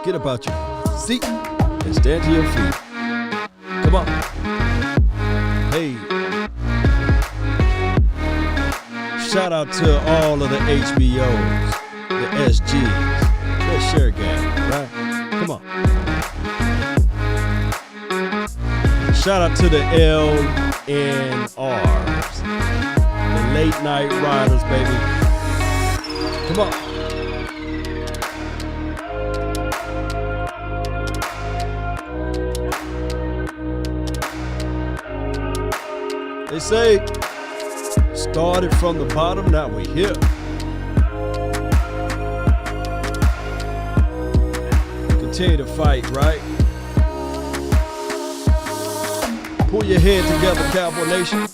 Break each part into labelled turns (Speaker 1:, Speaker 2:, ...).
Speaker 1: Get up out your seat and stand to your feet. Come on. Hey. Shout out to all of the HBOs, the SGs, the share gang, right? Come on. Shout out to the LNRs, the late night riders, baby. Come on. They say, started from the bottom, now we here. Continue to fight, right? Pull your head together, Cowboy Nation.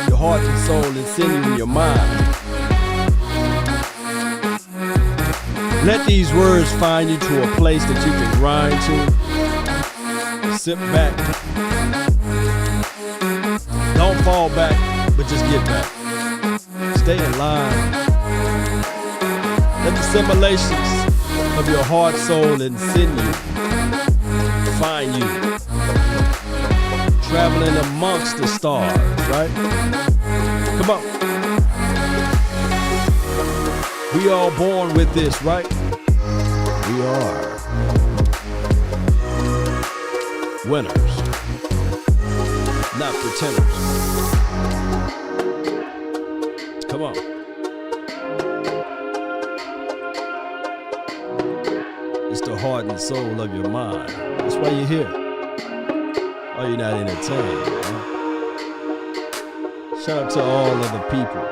Speaker 1: Your heart and soul and sinew in your mind. Let these words find you to a place that you can grind to. Sit back. Don't fall back, but just get back. Stay in line. Let the simulations of your heart, soul, and sinew find you. Traveling amongst the stars, right? Come on. We all born with this, right? We are winners, not pretenders. Come on. It's the heart and soul of your mind. That's why you're here. Or you're not entertained. Huh? Shout out to all of the people.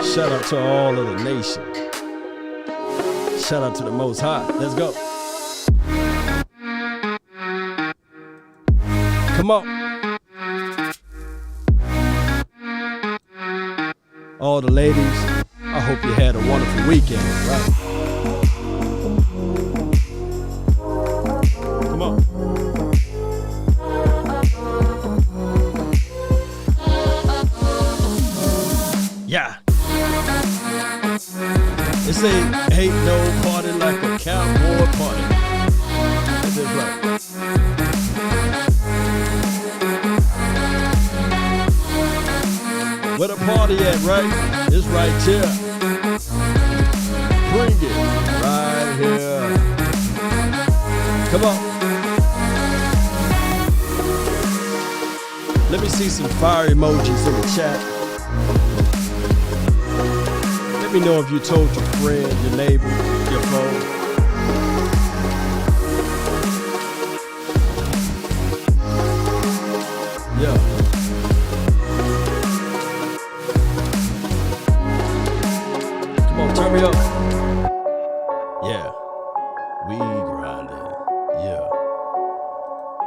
Speaker 1: Shout out to all of the nation. Shout out to the Most High. Let's go. Come on. All the ladies, I hope you had a wonderful weekend, right? Come on. Yeah. They say ain't no party like a cowboy party. That's it, right. Where the party at, right? It's right here. Bring it right here. Come on. Let me see some fire emojis in the chat. Let me know if you told your friend, your neighbor, your foe. Yeah. Come on, turn me up. Yeah. We grinding. Yeah.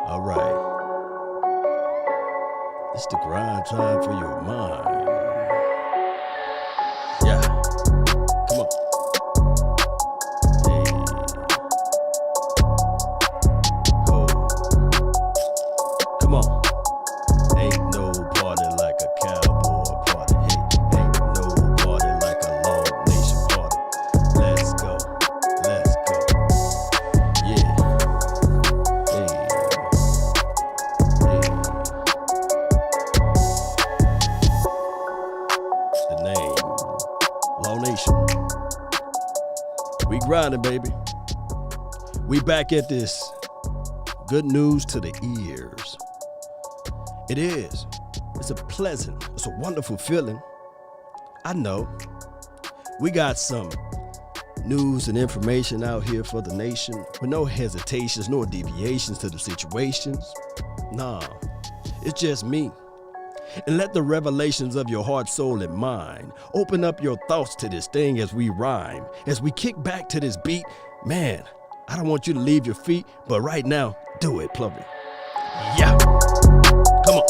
Speaker 1: All right. It's the grind time for your mind. Yeah. Come on. Hey. Oh. Come on. Ain't no party like a cowboy party. Hey, ain't no party like a Law Nation party. Let's go. Let's go. Yeah. Hey. Hey. The name. Law Nation. We grinding, baby. We back at this. Good news to the ears. It is. It's a pleasant, it's a wonderful feeling. I know. We got some news and information out here for the nation with no hesitations, nor deviations to the situations. Nah, it's just me. And let the revelations of your heart, soul, and mind open up your thoughts to this thing as we rhyme, as we kick back to this beat. Man, I don't want you to leave your feet, but right now, do it, Plummy. Yeah. Come on.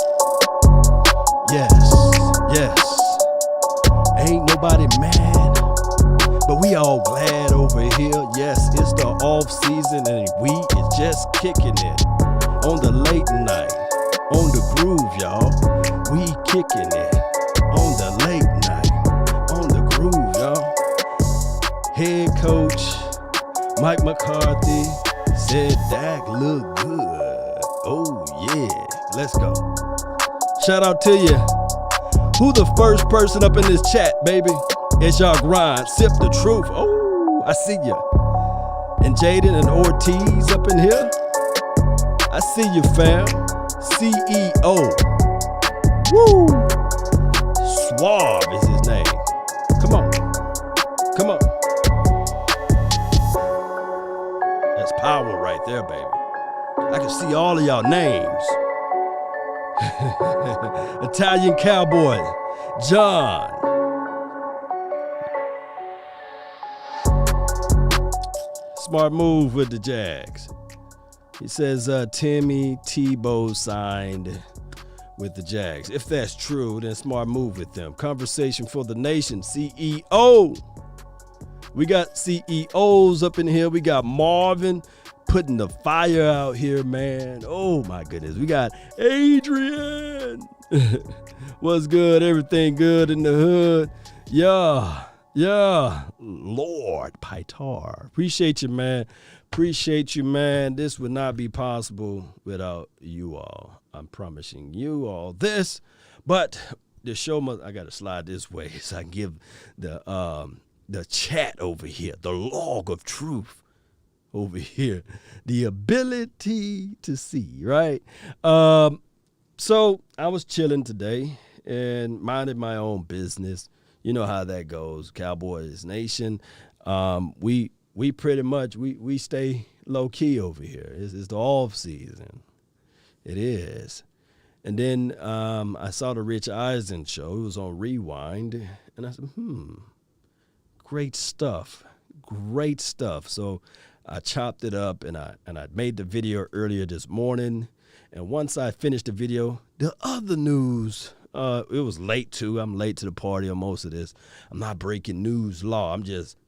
Speaker 1: Yes, yes. Ain't nobody mad, but we all glad over here. Yes, it's the off season and we is just kicking it on the late night, on the groove, y'all. We kicking it on the late night, on the groove, y'all. Head coach Mike McCarthy said Dak look good. Oh, yeah. Let's go. Shout out to you. Who the first person up in this chat, baby? It's y'all grind. Sip the truth. Oh, I see you. And Jaden and Ortiz up in here. I see you, fam. CEO. Woo. Suave is his name. Come on. Come on. That's power right there, baby. I can see all of y'all names. Italian Cowboy, John. Smart move with the Jags. He says Timmy Tebow signed with the Jags. If that's true, then smart move with them. Conversation for the nation, CEO. We got CEOs up in here. We got Marvin putting the fire out here, man. Oh, my goodness. We got Adrian. What's good? Everything good in the hood? Yeah. Lord Pitar. Appreciate you, man. Appreciate you, man. This would not be possible without you all. I'm promising you all this. But the show must, I got to slide this way so I can give the chat over here, the log of truth over here, the ability to see, right? So I was chilling today and minded my own business. You know how that goes, Cowboys Nation. We pretty much, we stay low-key over here. It's the off season. It is. And then I saw the Rich Eisen show. It was on Rewind. And I said, great stuff. Great stuff. So I chopped it up and I made the video earlier this morning. And once I finished the video, the other news, it was late too. I'm late to the party on most of this. I'm not breaking news law. I'm just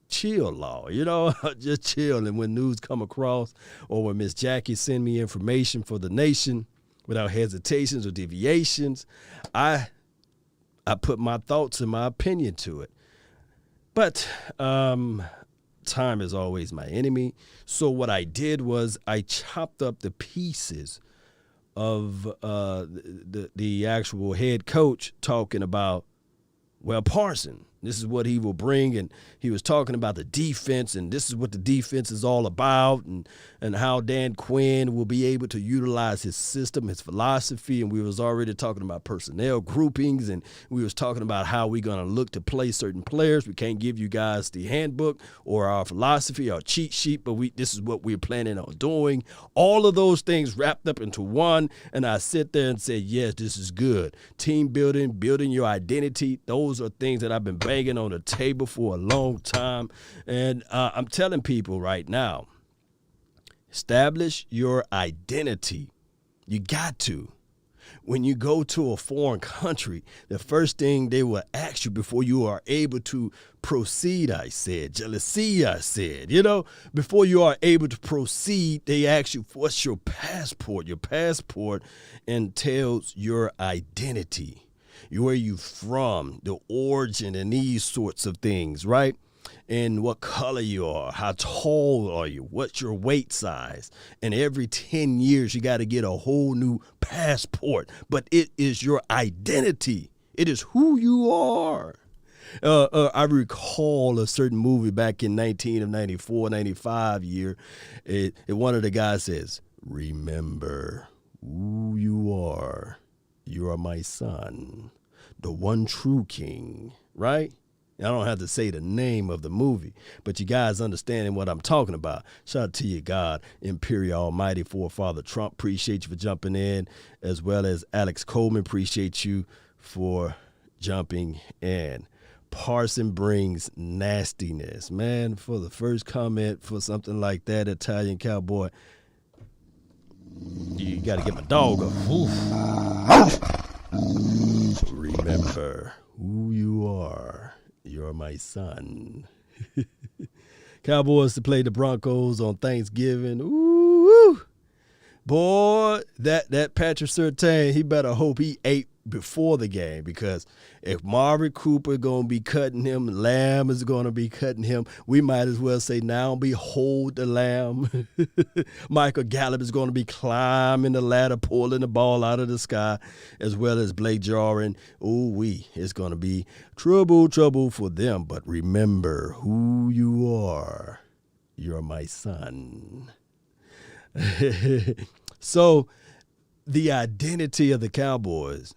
Speaker 1: chill law, you know, just chill. And when news come across or when Miss Jackie send me information for the nation without hesitations or deviations, I put my thoughts and my opinion to it. But time is always my enemy. So what I did was I chopped up the pieces of the actual head coach talking about, well, Parson, this is what he will bring. And he was talking about the defense, and this is what the defense is all about, and how Dan Quinn will be able to utilize his system, his philosophy. And we was already talking about personnel groupings, and we was talking about how we're going to look to play certain players. We can't give you guys the handbook or our philosophy or cheat sheet, but this is what we're planning on doing. All of those things wrapped up into one, and I sit there and say, yes, this is good. Team building, building your identity, those are things that I've been banging on the table for a long time. And I'm telling people right now, establish your identity. You got to. When you go to a foreign country, the first thing they will ask you before you are able to proceed, I said, jealousy, I said, before you are able to proceed, they ask you, what's your passport? Your passport entails your identity. Where you from, the origin, and these sorts of things, right? And what color you are, how tall are you, what's your weight size. And every 10 years, you got to get a whole new passport. But it is your identity. It is who you are. I recall a certain movie back in 1994, 95 year. One of the guys says, remember who you are. You are my son, the one true king, right? I don't have to say the name of the movie, but you guys understanding what I'm talking about. Shout out to you, God, Imperial Almighty Forefather Trump. Appreciate you for jumping in, as well as Alex Coleman. Appreciate you for jumping in. Parson brings nastiness. Man, for the first comment for something like that, Italian Cowboy, you got to get my dog up. Remember who you are. You're my son. Cowboys to play the Broncos on Thanksgiving. Ooh. Boy, that Patrick Surtain, he better hope he ate before the game, because if Marvin Cooper going to be cutting him, Lamb is going to be cutting him, we might as well say, now behold the Lamb. Michael Gallup is going to be climbing the ladder, pulling the ball out of the sky, as well as Blake Jarwin. It's going to be trouble for them. But remember who you are. You're my son. So the identity of the Cowboys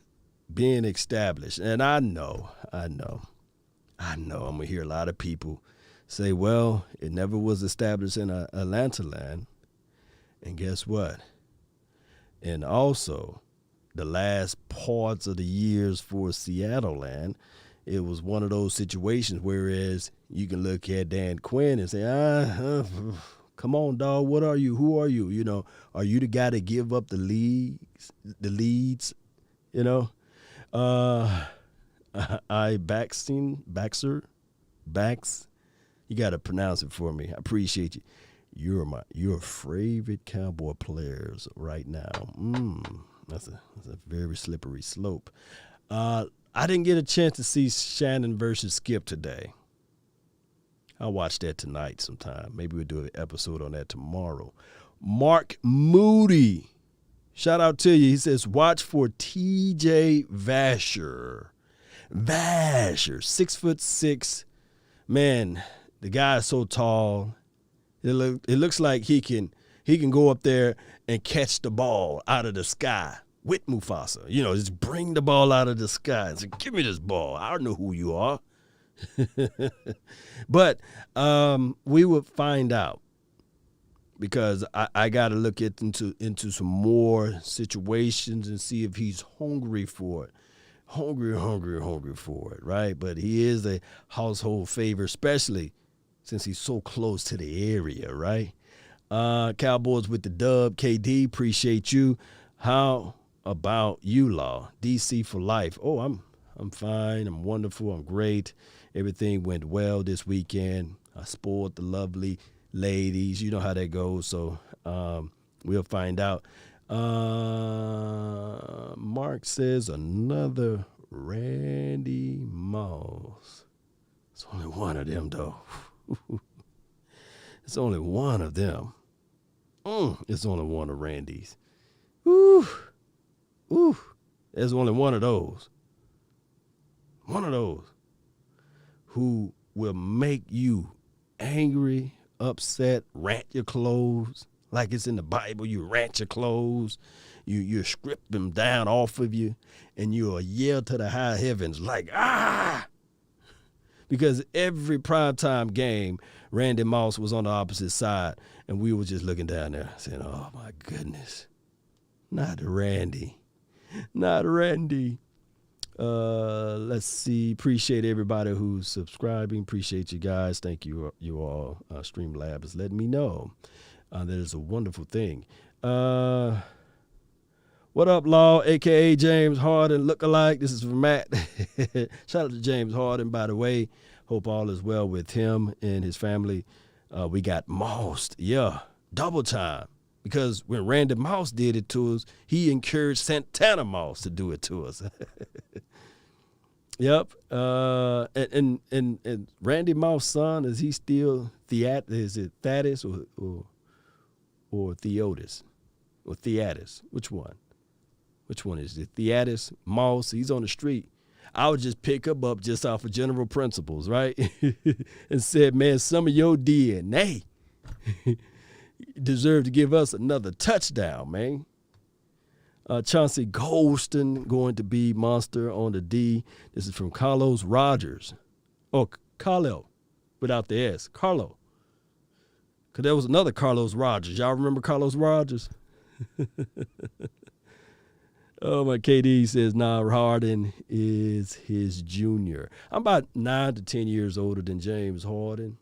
Speaker 1: being established, and I know, I'm going to hear a lot of people say, well, it never was established in Atlanta land. And guess what? And also, the last parts of the years for Seattle land, it was one of those situations, whereas you can look at Dan Quinn and say, come on, dog, what are you? Who are you? You know, are you the guy to give up the leads? You know? Bax. You got to pronounce it for me. I appreciate you. You're your favorite Cowboy players right now. That's a very slippery slope. I didn't get a chance to see Shannon versus Skip today. I'll watch that tonight sometime. Maybe we'll do an episode on that tomorrow. Mark Moody, shout out to you. He says, watch for TJ Vasher. 6'6". Man, the guy is so tall. It looks like he can go up there and catch the ball out of the sky with Mufasa. You know, just bring the ball out of the sky and say, give me this ball. I don't know who you are. But we will find out, because I got to look into some more situations and see if he's hungry for it. Hungry for it, right? But he is a household favorite, especially since he's so close to the area, right? Cowboys with the dub. KD, appreciate you. How about you, Law? DC for life. Oh, I'm fine. I'm wonderful. I'm great. Everything went well this weekend. I spoiled the lovely ladies. You know how that goes. So we'll find out. Mark says another Randy Moss. It's only one of them, though. It's only one of them. It's only one of Randy's. There's only one of those. One of those who will make you angry, upset, rant your clothes. Like it's in the Bible, you rant your clothes, you strip them down off of you, and you'll yell to the high heavens like, ah! Because every primetime game, Randy Moss was on the opposite side, and we were just looking down there saying, oh, my goodness, not Randy. Let's see. Appreciate everybody who's subscribing. Appreciate you guys. Thank you all. Streamlab is letting me know. That is a wonderful thing. What up, Law, a.k.a. James Harden, lookalike? This is from Matt. Shout out to James Harden, by the way. Hope all is well with him and his family. We got Moss. Yeah, double time. Because when Randy Moss did it to us, he encouraged Santana Moss to do it to us. Yep. And Randy Moss' son, is he still is it Thaddeus or Theotis? Or Theatis? Which one? Which one is it? Theatis, Moss, he's on the street. I would just pick him up just off of general principles, right? And said, man, some of your DNA deserve to give us another touchdown, man. Chauncey Golston going to be monster on the D. This is from Carlos Rogers. Oh, Carlo, without the S. Carlo. Because there was another Carlos Rogers. Y'all remember Carlos Rogers? Oh, my KD says, Harden is his junior. I'm about 9 to 10 years older than James Harden.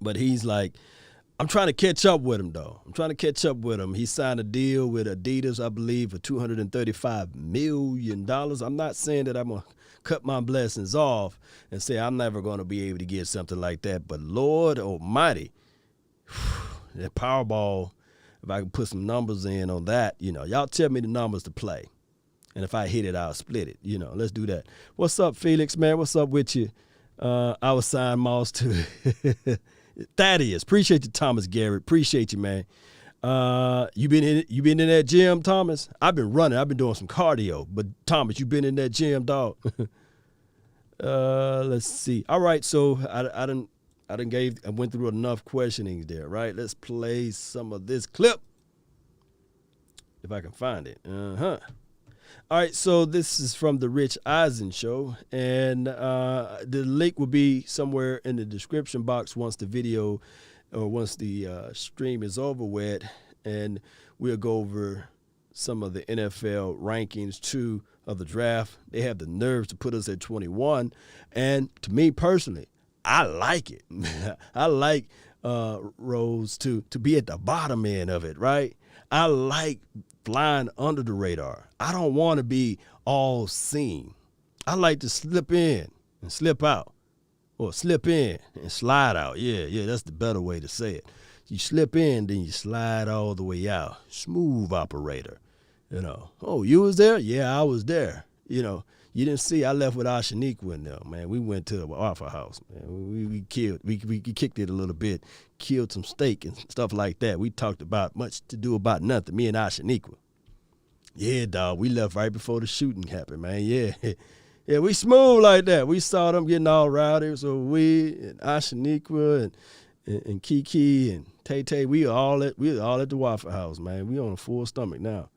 Speaker 1: But he's like, I'm trying to catch up with him, though. He signed a deal with Adidas, I believe, for $235 million. I'm not saying that I'm going to cut my blessings off and say I'm never going to be able to get something like that. But Lord Almighty, that Powerball if I can put some numbers in on that, y'all tell me the numbers to play. And if I hit it, I'll split it. Let's do that. What's up, Felix, man? What's up with you? I was signed Moss to Thaddeus. Appreciate you, Thomas Garrett. Appreciate you, man. You been in that gym, Thomas? I've been running. I've been doing some cardio. But Thomas, you been in that gym, dog? Let's see. All right, so I went through enough questionings there, right? Let's play some of this clip if I can find it. All right, so this is from the Rich Eisen show, and the link will be somewhere in the description box once the video or once the stream is over with, and we'll go over some of the NFL rankings too of the draft. They have the nerves to put us at 21, and to me personally, I like it. I like Rose to be at the bottom end of it, right? I like flying under the radar. I don't want to be all seen. I like to slip in and slip out, or slip in and slide out. Yeah, that's the better way to say it. You slip in, then you slide all the way out. Smooth operator. Oh, you was there? Yeah, I was there. You didn't see I left with Ashaniqua in there, man. We went to the Waffle House, man. We kicked it a little bit, killed some steak and stuff like that. We talked about much to do about nothing, me and Ashaniqua. Yeah, dog, we left right before the shooting happened, man. Yeah, we smooth like that. We saw them getting all rowdy, so we and Ashaniqua and Kiki and Tay, we were all at the Waffle House, man. We on a full stomach now.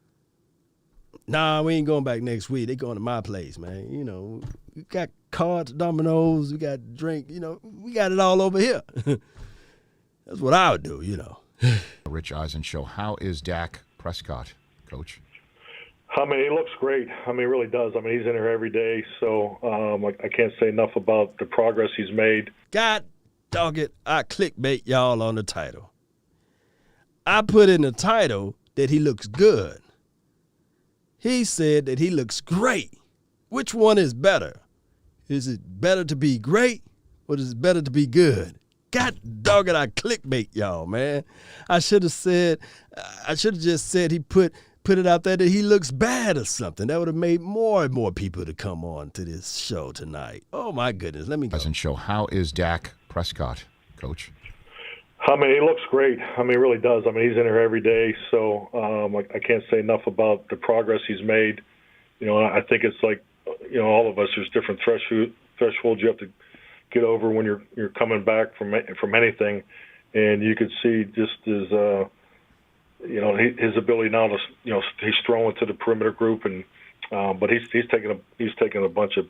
Speaker 1: Nah, we ain't going back next week. They going to my place, man. We got cards, dominoes, we got drink, we got it all over here. That's what I would do,
Speaker 2: Rich Eisen show. How is Dak Prescott, Coach?
Speaker 3: He looks great. He really does. He's in here every day, so I can't say enough about the progress he's made.
Speaker 1: God dog it, I clickbait y'all on the title. I put in the title that he looks good. He said that he looks great. Which one is better? Is it better to be great or is it better to be good? God dog it, I clickbait y'all, man. I should have just said he put it out there that he looks bad or something. That would have made more and more people to come on to this show tonight. Oh, my goodness. Let me go.
Speaker 2: Show. How is Dak Prescott, Coach?
Speaker 3: He looks great. He really does. He's in here every day, so I can't say enough about the progress he's made. I think it's like, all of us, there's different thresholds you have to get over when you're coming back from anything, and you could see just his ability now to, he's throwing to the perimeter group, and but he's taking a bunch of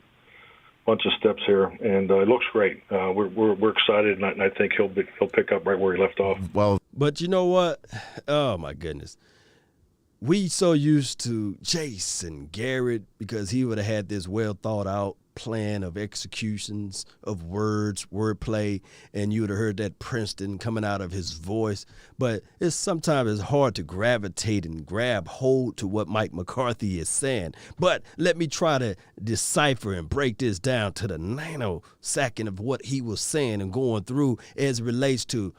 Speaker 3: steps here, and it looks great. We're excited, and I think he'll pick up right where he left off.
Speaker 2: Well,
Speaker 1: but you know what? Oh my goodness, we so used to Jason Garrett because he would have had this well thought out plan of executions of wordplay, and you would have heard that Princeton coming out of his voice. But sometimes it's hard to gravitate and grab hold to what Mike McCarthy is saying. But let me try to decipher and break this down to the nanosecond of what he was saying and going through as it relates to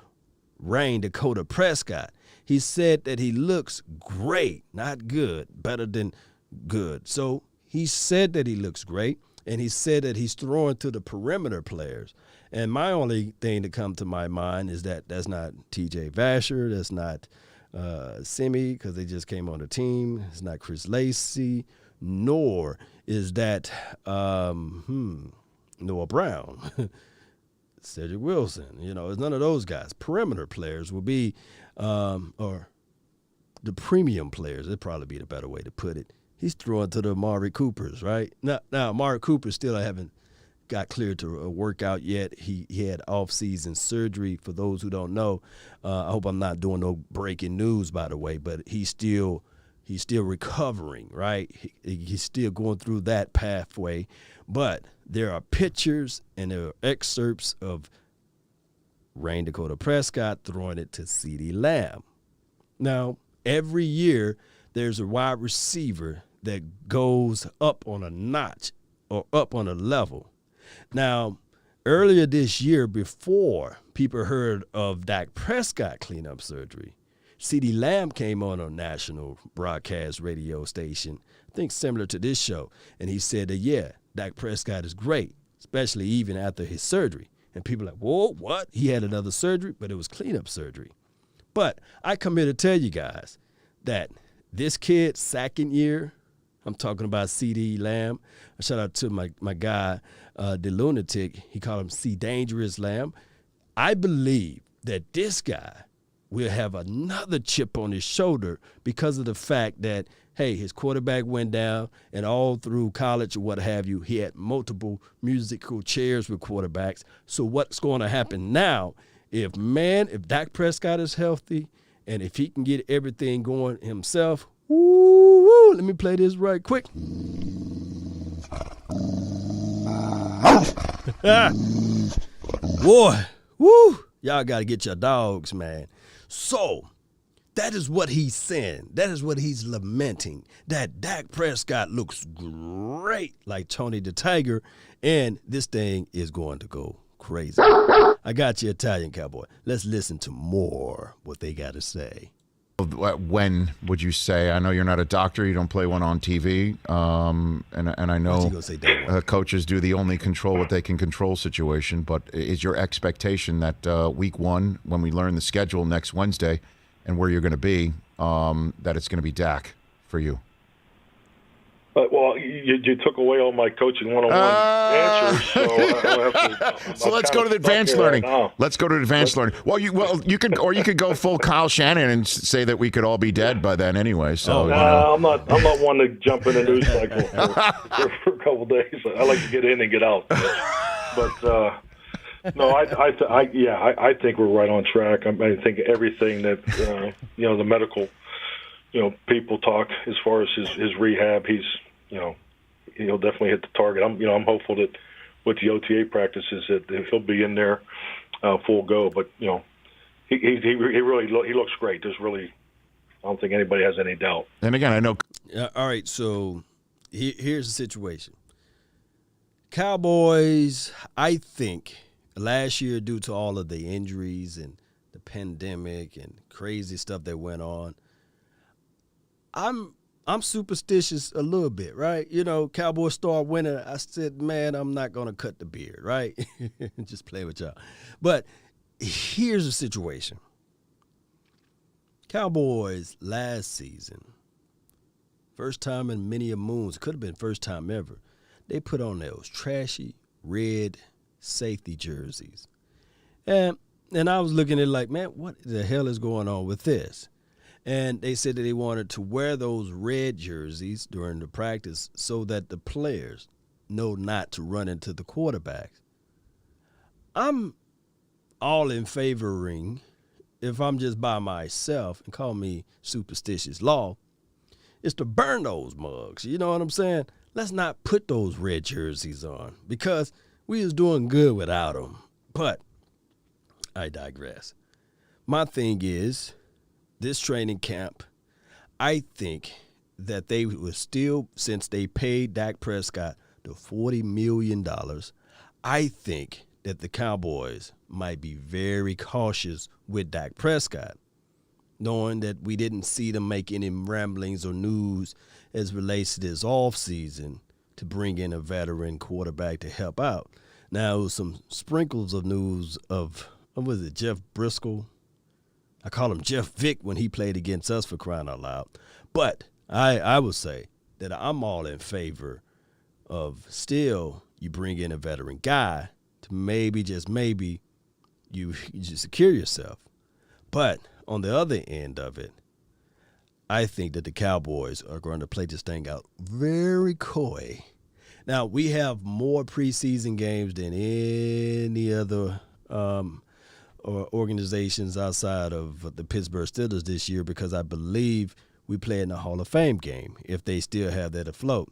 Speaker 1: Dakota Prescott. He said that he looks great, not good, better than good. So he said that he looks great. And he said that he's throwing to the perimeter players. And my only thing to come to my mind is that that's not T.J. Vasher. That's not Simi because they just came on the team. It's not Chris Lacey. Nor is that Noah Brown, Cedric Wilson. It's none of those guys. Perimeter players will be, or the premium players. It'd probably be the better way to put it. He's throwing to the Amari Coopers, right? Now Amari Cooper still haven't got cleared to work out yet. He had off-season surgery. For those who don't know, I hope I'm not doing no breaking news, by the way, but he's still recovering, right? He's still going through that pathway. But there are pictures and there are excerpts of Dakota Prescott throwing it to CeeDee Lamb. Now, every year there's a wide receiver that goes up on a notch or up on a level. Now, earlier this year, before people heard of Dak Prescott cleanup surgery, CeeDee Lamb came on a national broadcast radio station, I think similar to this show, and he said that, yeah, Dak Prescott is great, especially even after his surgery. And people are like, whoa, what? He had another surgery, but it was cleanup surgery. But I come here to tell you guys that this kid's second year, I'm talking about CeeDee Lamb. A shout out to my guy, the lunatic. He called him C Dangerous Lamb. I believe that this guy will have another chip on his shoulder because of the fact that, hey, his quarterback went down, and all through college or what have you, he had multiple musical chairs with quarterbacks. So what's going to happen now, if Dak Prescott is healthy and if he can get everything going himself, woo, let me play this right quick. Boy, woo, y'all got to get your dogs, man. So that is what he's saying. That is what he's lamenting, that Dak Prescott looks great like Tony the Tiger, and this thing is going to go crazy. I got you, Italian Cowboy. Let's listen to more what they got to say.
Speaker 2: When would you say? I know you're not a doctor. You don't play one on TV. And I know coaches do the only control what they can control situation. But is your expectation that week one, when we learn the schedule next Wednesday and where you're going to be, that it's going to be Dak for you?
Speaker 3: Well, you took away all my coaching 101 answers, so I'll have to.
Speaker 2: So let's go to the advanced learning. Let's go to advanced learning. Well, you could go full Kyle Shannon and say that we could all be dead by then anyway. So
Speaker 3: I'm not one to jump in the news cycle for a couple of days. I like to get in and get out. But no, I think we're right on track. I think everything that the medical people talk as far as his rehab, he'll definitely hit the target. I'm hopeful that with the OTA practices that he'll be in there full go. But he looks great. There's really, I don't think anybody has any doubt.
Speaker 2: And again, I know.
Speaker 1: All right, so here's the situation. Cowboys, I think last year, due to all of the injuries and the pandemic and crazy stuff that went on, I'm superstitious a little bit, right? Cowboys start winning. I said, man, I'm not going to cut the beard, right? Just play with y'all. But here's the situation. Cowboys last season, first time in many a moons, could have been first time ever, they put on those trashy red safety jerseys. And I was looking at it like, man, what the hell is going on with this? And they said that they wanted to wear those red jerseys during the practice so that the players know not to run into the quarterbacks. I'm all in favoring, if I'm just by myself, and call me superstitious law, is to burn those mugs. You know what I'm saying? Let's not put those red jerseys on because we was doing good without them. But I digress. My thing is, this training camp, I think that they were still, since they paid Dak Prescott the $40 million, I think that the Cowboys might be very cautious with Dak Prescott, knowing that we didn't see them make any ramblings or news as relates to this offseason to bring in a veteran quarterback to help out. Now, it was some sprinkles of news of, what was it, Jeff Briscoe? I call him Jeff Vick when he played against us, for crying out loud. But I would say that I'm all in favor of still you bring in a veteran guy to maybe, just maybe, you just secure yourself. But on the other end of it, I think that the Cowboys are going to play this thing out very coy. Now, we have more preseason games than any other or organizations outside of the Pittsburgh Steelers this year because I believe we play in the Hall of Fame game if they still have that afloat.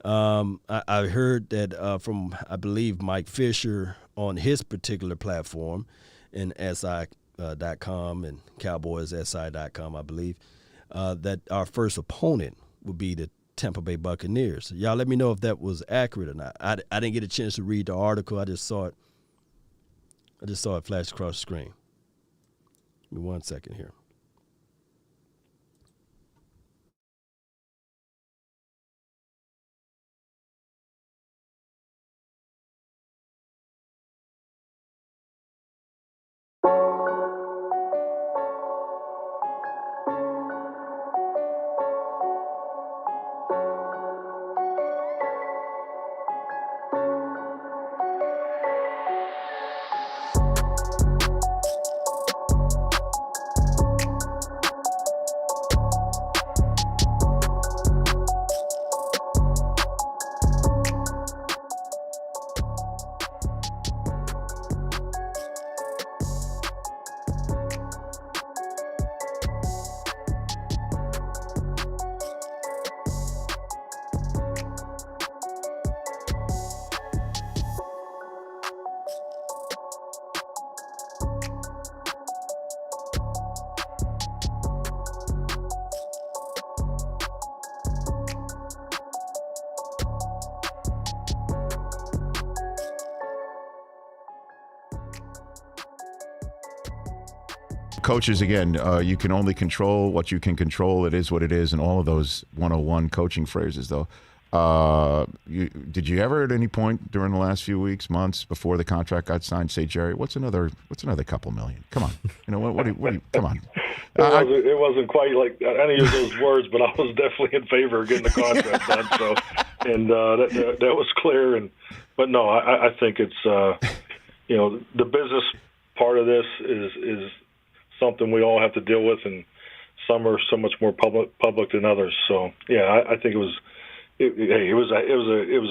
Speaker 1: I heard that from, I believe, Mike Fisher on his particular platform in SI.com and CowboysSI.com, I believe, that our first opponent would be the Tampa Bay Buccaneers. Y'all let me know if that was accurate or not. I didn't get a chance to read the article. I just saw it flash across the screen. Give me 1 second here.
Speaker 2: coaches, again, you can only control what you can control. It is what it is, and all of those 101 coaching phrases, though. Did you ever at any point during the last few weeks, months before the contract got signed say, Jerry, what's another couple million? Come on. What do you come on.
Speaker 3: It wasn't quite like I didn't use those words, but I was definitely in favor of getting the contract done. So, and that was clear. But no, I think it's the business part of this is something we all have to deal with, and some are so much more public than others. So yeah, I think it was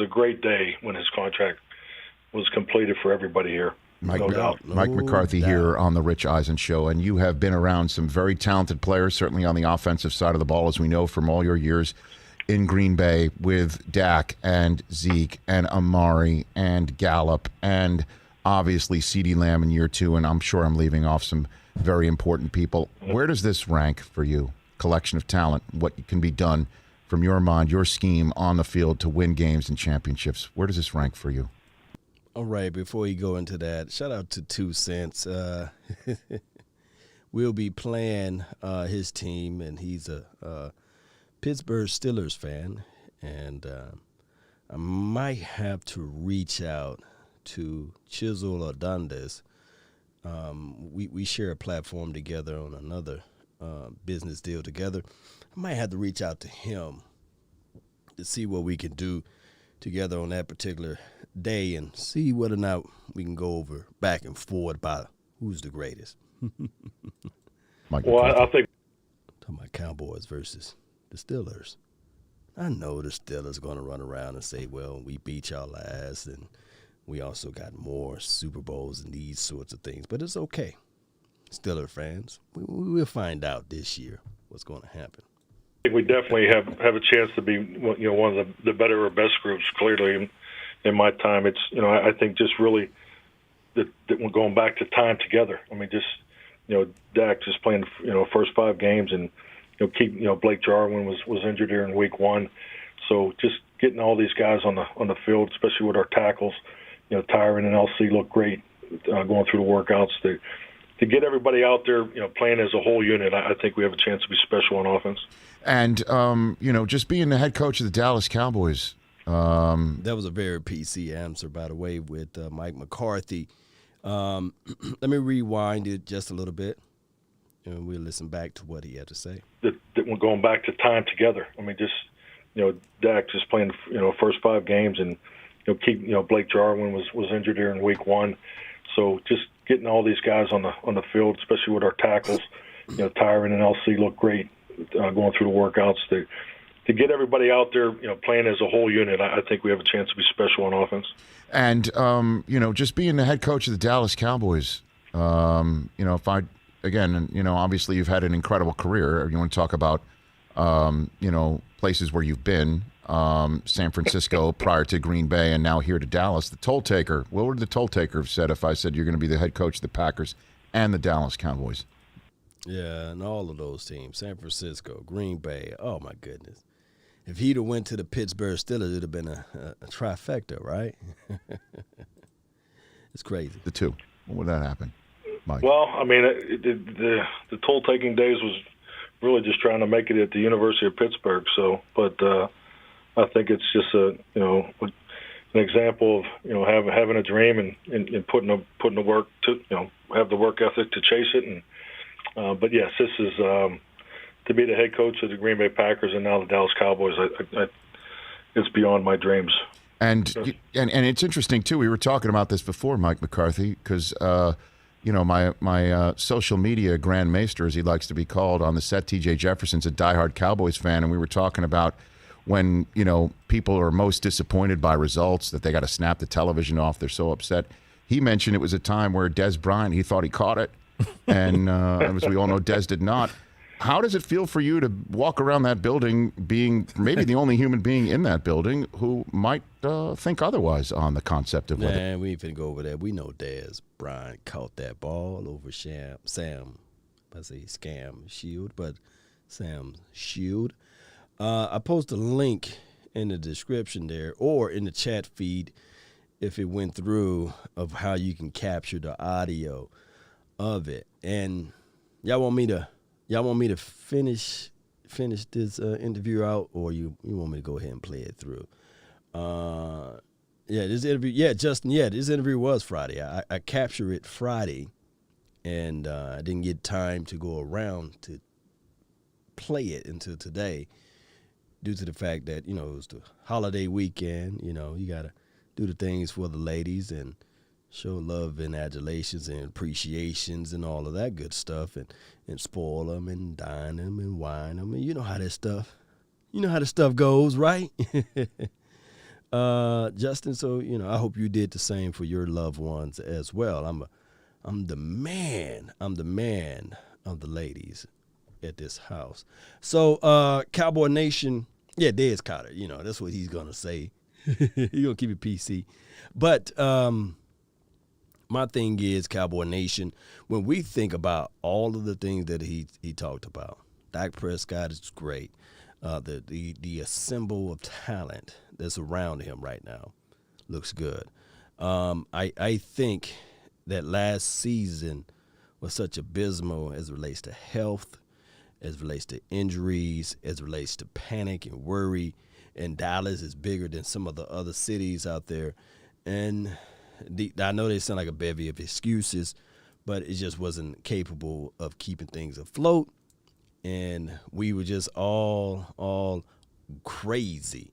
Speaker 3: a great day when his contract was completed for everybody here.
Speaker 2: Mike McCarthy here on the Rich Eisen Show, and you have been around some very talented players, certainly on the offensive side of the ball, as we know from all your years in Green Bay with Dak and Zeke and Amari and Gallup and obviously CeeDee Lamb in year 2, and I'm sure I'm leaving off some very important people. Where does this rank for you? Collection of talent, what can be done from your mind, your scheme on the field to win games and championships. Where does this rank for you?
Speaker 1: All right, before you go into that, shout out to 2 Cents. We'll be playing his team, and he's a Pittsburgh Steelers fan, and I might have to reach out to Chisel Adondes. We share a platform together on another business deal together. I might have to reach out to him to see what we can do together on that particular day and see whether or not we can go over back and forth about who's the greatest.
Speaker 3: I think
Speaker 1: talking about Cowboys versus the Steelers. I know the Steelers are going to run around and say, well, we beat y'all ass and we also got more Super Bowls and these sorts of things. But it's okay. Steeler fans, we'll find out this year what's going to happen.
Speaker 3: I think we definitely have a chance to be one of the better or best groups. Clearly, in my time, it's I think just really that we're going back to time together. I mean, just Dak just playing first 5 games and Blake Jarwin was injured here in week 1, so just getting all these guys on the field, especially with our tackles, Tyron and LC look great going through the workouts. To get everybody out there, playing as a whole unit, I think we have a chance to be special on offense.
Speaker 2: And, just being the head coach of the Dallas Cowboys.
Speaker 1: That was a very PC answer, by the way, with Mike McCarthy. Let me rewind it just a little bit, and we'll listen back to what he had to say.
Speaker 3: That we're going back to time together. I mean, just, Dak just playing, first 5 games and, Blake Jarwin was injured here in week 1. So just getting all these guys on the field, especially with our tackles, Tyron and LC look great going through the workouts. To get everybody out there, playing as a whole unit, I think we have a chance to be special on offense.
Speaker 2: And, just being the head coach of the Dallas Cowboys, obviously you've had an incredible career. You want to talk about, places where you've been, San Francisco prior to Green Bay and now here to Dallas. The toll taker, what would the toll taker have said if I said you're going to be the head coach of the Packers and the Dallas Cowboys?
Speaker 1: Yeah, and all of those teams, San Francisco, Green Bay, oh my goodness. If he'd have went to the Pittsburgh Steelers, it would have been a trifecta, right? It's crazy.
Speaker 2: The 2. When would that happen, Mike?
Speaker 3: Well, I mean, the toll-taking days was really just trying to make it at the University of Pittsburgh. So, but I think it's just an example of having a dream and putting the work to have the work ethic to chase it. And but yes, this is to be the head coach of the Green Bay Packers and now the Dallas Cowboys. It's beyond my dreams.
Speaker 2: And it's interesting too. We were talking about this before, Mike McCarthy, because my social media Grand Maester, as he likes to be called, on the set, TJ Jefferson's a diehard Cowboys fan, and we were talking about when people are most disappointed by results that they got to snap the television off. They're so upset. He mentioned it was a time where Dez Bryant, he thought he caught it, and as we all know, Dez did not. How does it feel for you to walk around that building being maybe the only human being in that building who might think otherwise on the concept of whether...
Speaker 1: Man, we ain't finna go over that. We know Dez Bryant caught that ball over Sam Shield. I post a link in the description there or in the chat feed if it went through of how you can capture the audio of it. And Y'all want me to finish this interview out, or you want me to go ahead and play it through? This interview. Yeah, Justin. Yeah, this interview was Friday. I captured it Friday, and I didn't get time to go around to play it until today, due to the fact that it was the holiday weekend. You gotta do the things for the ladies and show love and adulations and appreciations and all of that good stuff, and spoil them and dine them and wine them, and you know how that stuff goes, right? Justin, so I hope you did the same for your loved ones as well. I'm the man of the ladies at this house. So Cowboy Nation, yeah, Dez Cotter, that's what he's gonna say. He's gonna keep it PC. But my thing is, Cowboy Nation, when we think about all of the things that he talked about, Dak Prescott is great. The assemble of talent that's around him right now looks good. I think that last season was such abysmal as it relates to health, as it relates to injuries, as it relates to panic and worry. And Dallas is bigger than some of the other cities out there. And I know they sound like a bevy of excuses, but it just wasn't capable of keeping things afloat. And we were just all crazy.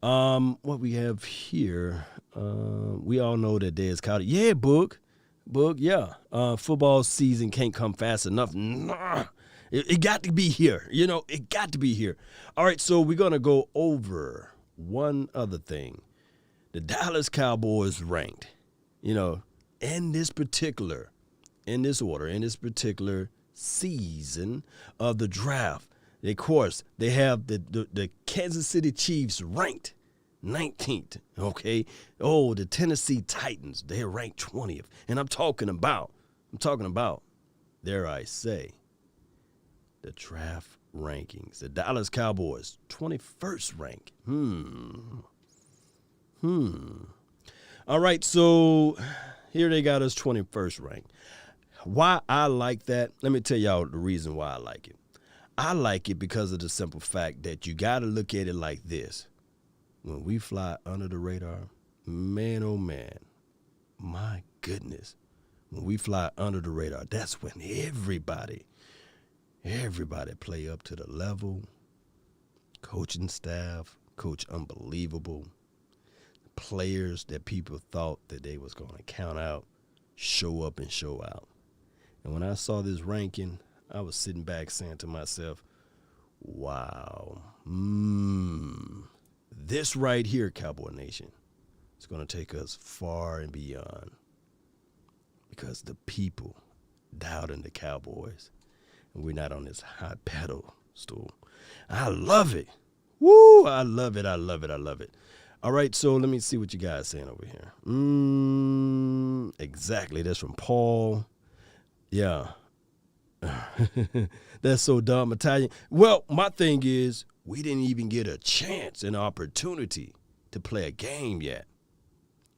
Speaker 1: What we have here, we all know that Dez Cotter. Yeah, Book, yeah. Football season can't come fast enough. Nah. It got to be here. It got to be here. All right, so we're going to go over one other thing. The Dallas Cowboys ranked, in this particular season of the draft. Of course, they have the Kansas City Chiefs ranked 19th, okay? Oh, the Tennessee Titans, they're ranked 20th. And I'm talking about, dare I say, the draft rankings. The Dallas Cowboys, 21st rank. All right, so here they got us 21st ranked. Why I like that, let me tell y'all the reason why I like it. I like it because of the simple fact that you got to look at it like this. When we fly under the radar, man, oh man, my goodness. When we fly under the radar, that's when everybody play up to the level. Coaching staff, coach unbelievable. Players that people thought that they was going to count out, show up and show out. And when I saw this ranking, I was sitting back saying to myself, wow, this right here, Cowboy Nation, is going to take us far and beyond, because the people doubting the Cowboys, and we're not on this high pedestal. I love it. Woo, I love it. All right, so let me see what you guys saying over here. Exactly, that's from Paul. Yeah. That's so dumb, Italian. Well, my thing is, we didn't even get a chance, an opportunity to play a game yet,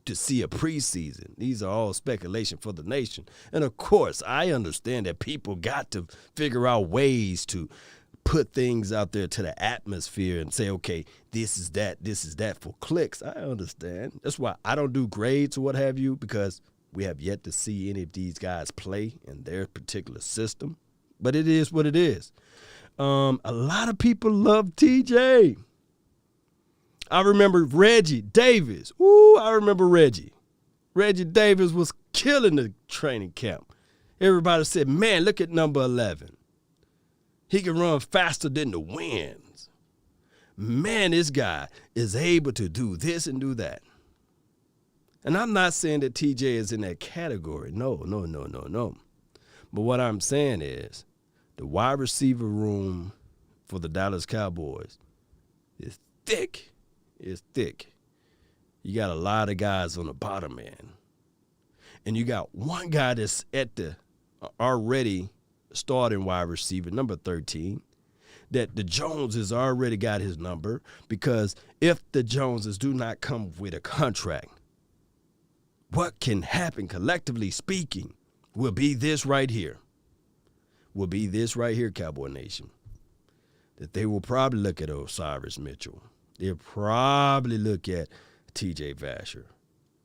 Speaker 1: to see a preseason. These are all speculation for the nation. And of course, I understand that people got to figure out ways to put things out there to the atmosphere and say, okay, this is that for clicks. I understand. That's why I don't do grades or what have you, because we have yet to see any of these guys play in their particular system. But it is what it is. A lot of people love TJ. I remember Reggie Davis. Ooh, I remember Reggie. Reggie Davis was killing the training camp. Everybody said, man, look at number 11. He can run faster than the winds. Man, this guy is able to do this and do that. And I'm not saying that TJ is in that category. No. But what I'm saying is the wide receiver room for the Dallas Cowboys is thick. It's thick. You got a lot of guys on the bottom end. And you got one guy that's at the already starting wide receiver, number 13, that the Joneses already got his number, because if the Joneses do not come with a contract, what can happen, collectively speaking, will be this right here. will be this right here, Cowboy Nation, that they will probably look at Osiris Mitchell. They'll probably look at T.J. Vasher.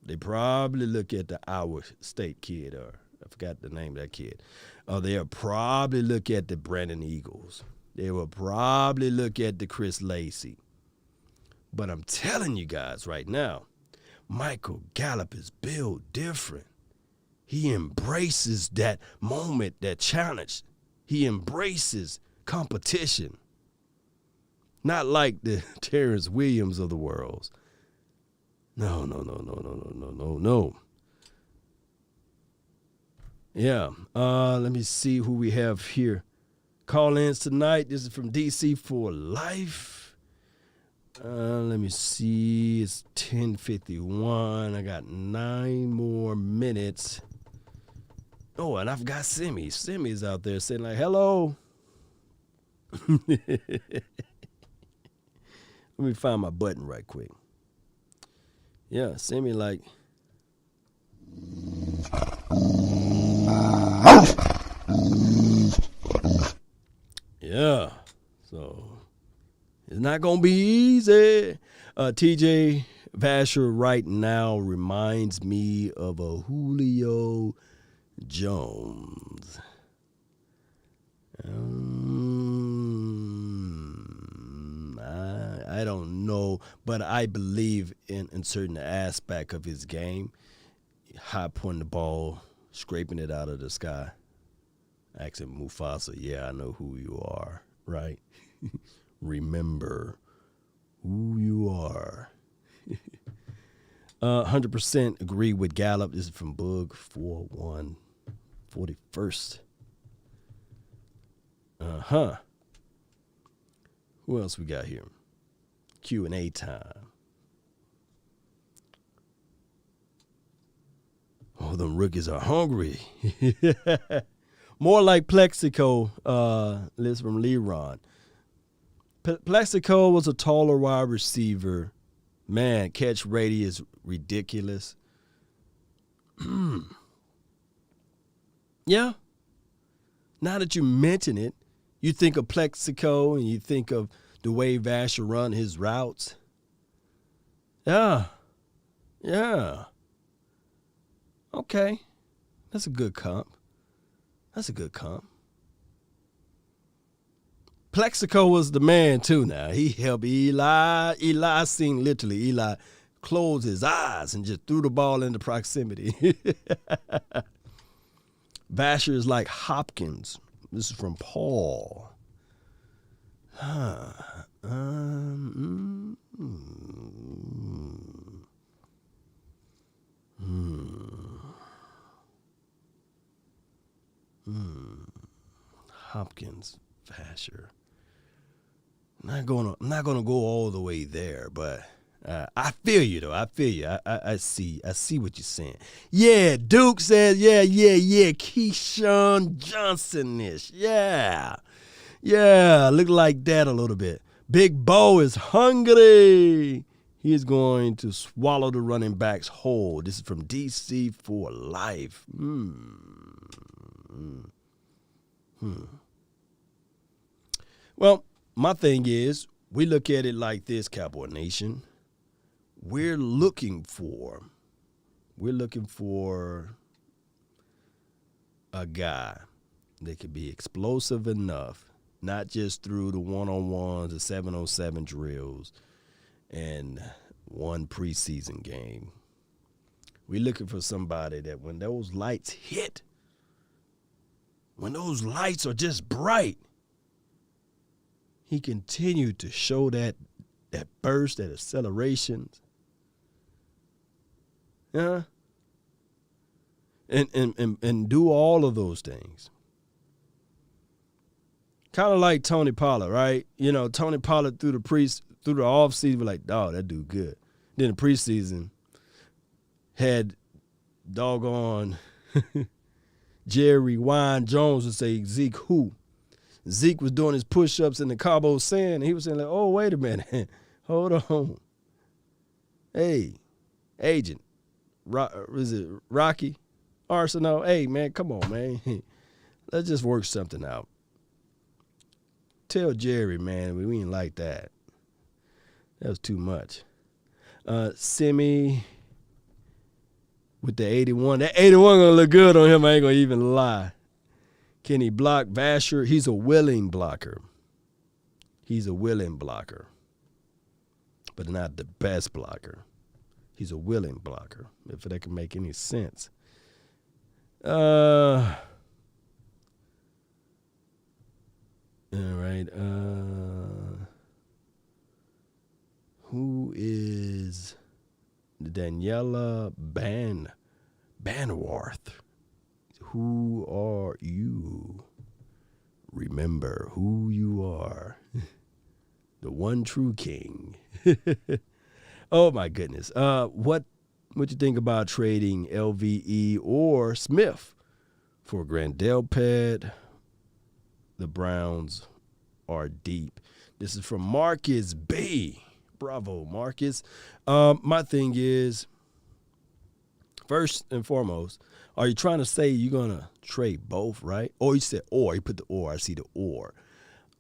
Speaker 1: They probably look at the Iowa State kid, or I forgot the name of that kid. They'll probably look at the Brandon Eagles. They will probably look at the Chris Lacey. But I'm telling you guys right now, Michael Gallup is built different. He embraces that moment, that challenge. He embraces competition. Not like the Terrence Williams of the world. No. Yeah, let me see who we have here. Call-ins tonight. This is from DC for Life. Let me see. It's 10:51. I got 9 more minutes. Oh, and I've got Simi. Simi's out there saying like, hello. Let me find my button right quick. Yeah, Simi like. Yeah, so it's not going to be easy. TJ Vasher right now reminds me of a Julio Jones. I don't know, but I believe in certain aspect of his game. High pointing the ball, scraping it out of the sky. Asking Mufasa, yeah, I know who you are, right? Remember who you are. 100% agree with Gallup. This is from Boog 4141st. Who else we got here? Q&A time. Oh, them rookies are hungry. More like Plexico, list from Leron. Plexico was a taller wide receiver. Man, catch radius ridiculous. Yeah. Now that you mention it, you think of Plexico and you think of the way Vasher run his routes. Yeah. Okay. That's a good comp. Plexico was the man, too, now. He helped Eli. Eli seen literally. Eli closed his eyes and just threw the ball into proximity. Vasher is like Hopkins. This is from Paul. Hopkins, Vasher. I'm not gonna go all the way there, but I feel you though. I feel you. I see what you're saying. Yeah, Duke says, yeah. Keyshawn Johnson-ish. Yeah. Look like that a little bit. Big Bo is hungry. He is going to swallow the running backs whole. This is from DC for Life. Well, my thing is, we look at it like this, Cowboy Nation. We're looking for a guy that could be explosive enough, not just through the one-on-ones, the 7-on-7 drills, and one preseason game. We're looking for somebody that when those lights hit, when those lights are just bright, he continued to show that burst, that acceleration. Yeah. And do all of those things. Kind of like Tony Pollard, right? You know, Tony Pollard through the offseason, we're like, dog, that dude good. Then the preseason had doggone Jerry Wine Jones would say, Zeke who? Zeke was doing his push-ups in the Cabo sand, and he was saying, like, oh, wait a minute. Hold on. Hey, agent. Is it Rocky Arsenal? Hey, man, come on, man. let's just work something out. Tell Jerry, man, we ain't like that. That was too much. Simi with the 81. That 81 going to look good on him. I ain't going to even lie. Can he block Vasher? He's a willing blocker. But not the best blocker. He's a willing blocker, if that can make any sense. All right. Who is Daniela Banwarth? Who are you? Remember who you are. The one true king. Oh, my goodness. What you think about trading LVE or Smith for Grandelpad? The Browns are deep. This is from Marcus B. Bravo, Marcus. My thing is, first and foremost, are you trying to say you're going to trade both, right? Or you said or. You put the or. I see the or.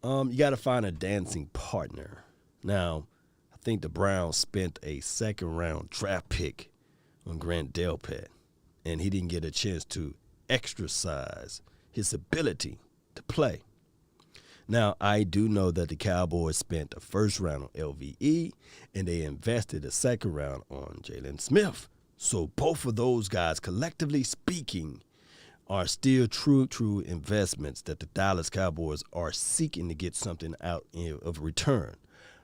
Speaker 1: You got to find a dancing partner. Now, I think the Browns spent a second-round draft pick on Grant Delpit, and he didn't get a chance to exercise his ability to play. Now, I do know that the Cowboys spent the first round on LVE, and they invested a second round on Jalen Smith. So both of those guys, collectively speaking, are still true investments that the Dallas Cowboys are seeking to get something out of return.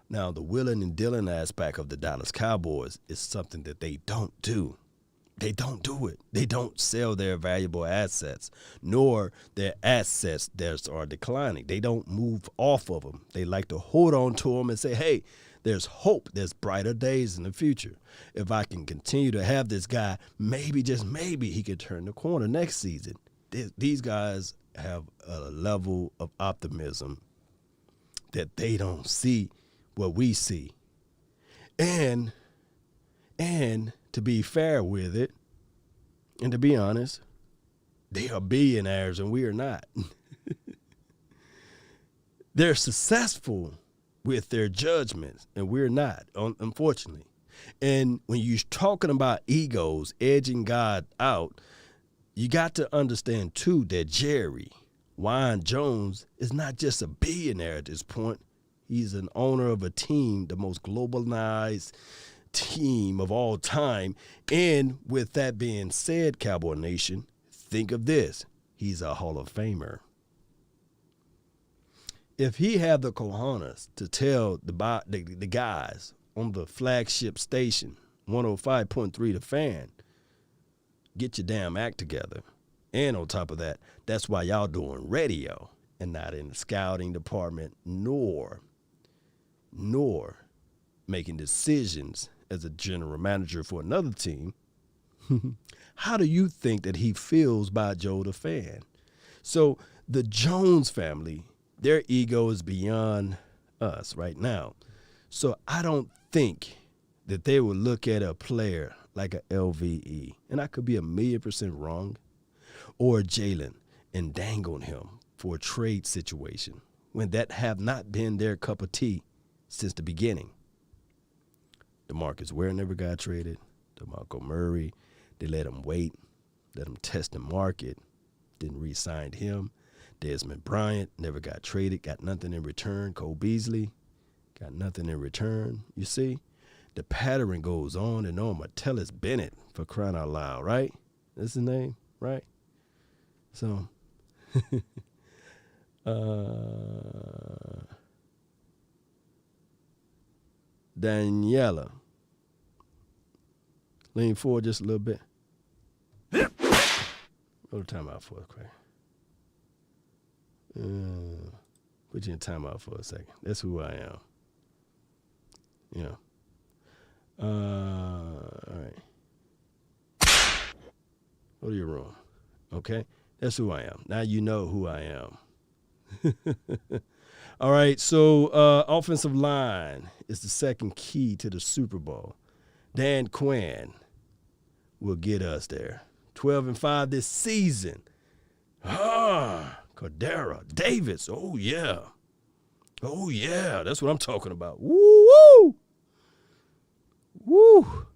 Speaker 1: Now, the willing and dealing aspect of the Dallas Cowboys is something that they don't do. They don't do it. They don't sell their valuable assets, nor their assets that are declining. They don't move off of them. They like to hold on to them and say, hey, there's hope. There's brighter days in the future. If I can continue to have this guy, maybe, just maybe, he could turn the corner next season. These guys have a level of optimism that they don't see what we see. And to be fair with it, and to be honest, they are billionaires and we are not. They're successful with their judgments and we're not, unfortunately. And when you're talking about egos edging God out, you got to understand, too, that Jerry Wine Jones is not just a billionaire at this point. He's an owner of a team, the most globalized team of all time. And with that being said, Cowboy Nation, think of this. He's a Hall of Famer. If he had the cojones to tell the guys on the flagship station, 105.3 The Fan, get your damn act together. And on top of that, that's why y'all doing radio and not in the scouting department, nor making decisions as a general manager for another team. How do you think that he feels about Joe the Fan? So the Jones family, their ego is beyond us right now. So I don't think that they would look at a player like a LVE, and I could be 1,000,000% wrong, or Jalen, and dangle him for a trade situation when that have not been their cup of tea since the beginning. DeMarcus Ware never got traded. DeMarco Murray, they let him wait, let him test the market, didn't re-sign him. Desmond Bryant never got traded, got nothing in return. Cole Beasley got nothing in return. You see, the pattern goes on and on. Martellus Bennett, for crying out loud, right? That's his name, right? So, Daniela, lean forward just a little bit. Roll the timeout for us, Craig. Put you in timeout for a second. That's who I am. Yeah. All right. Go to your room. Okay? That's who I am. Now you know who I am. All right, so offensive line is the second key to the Super Bowl. Dan Quinn will get us there. 12-5 this season. Cordero Davis. Oh, yeah. Oh, yeah. That's what I'm talking about. Woo! Woo!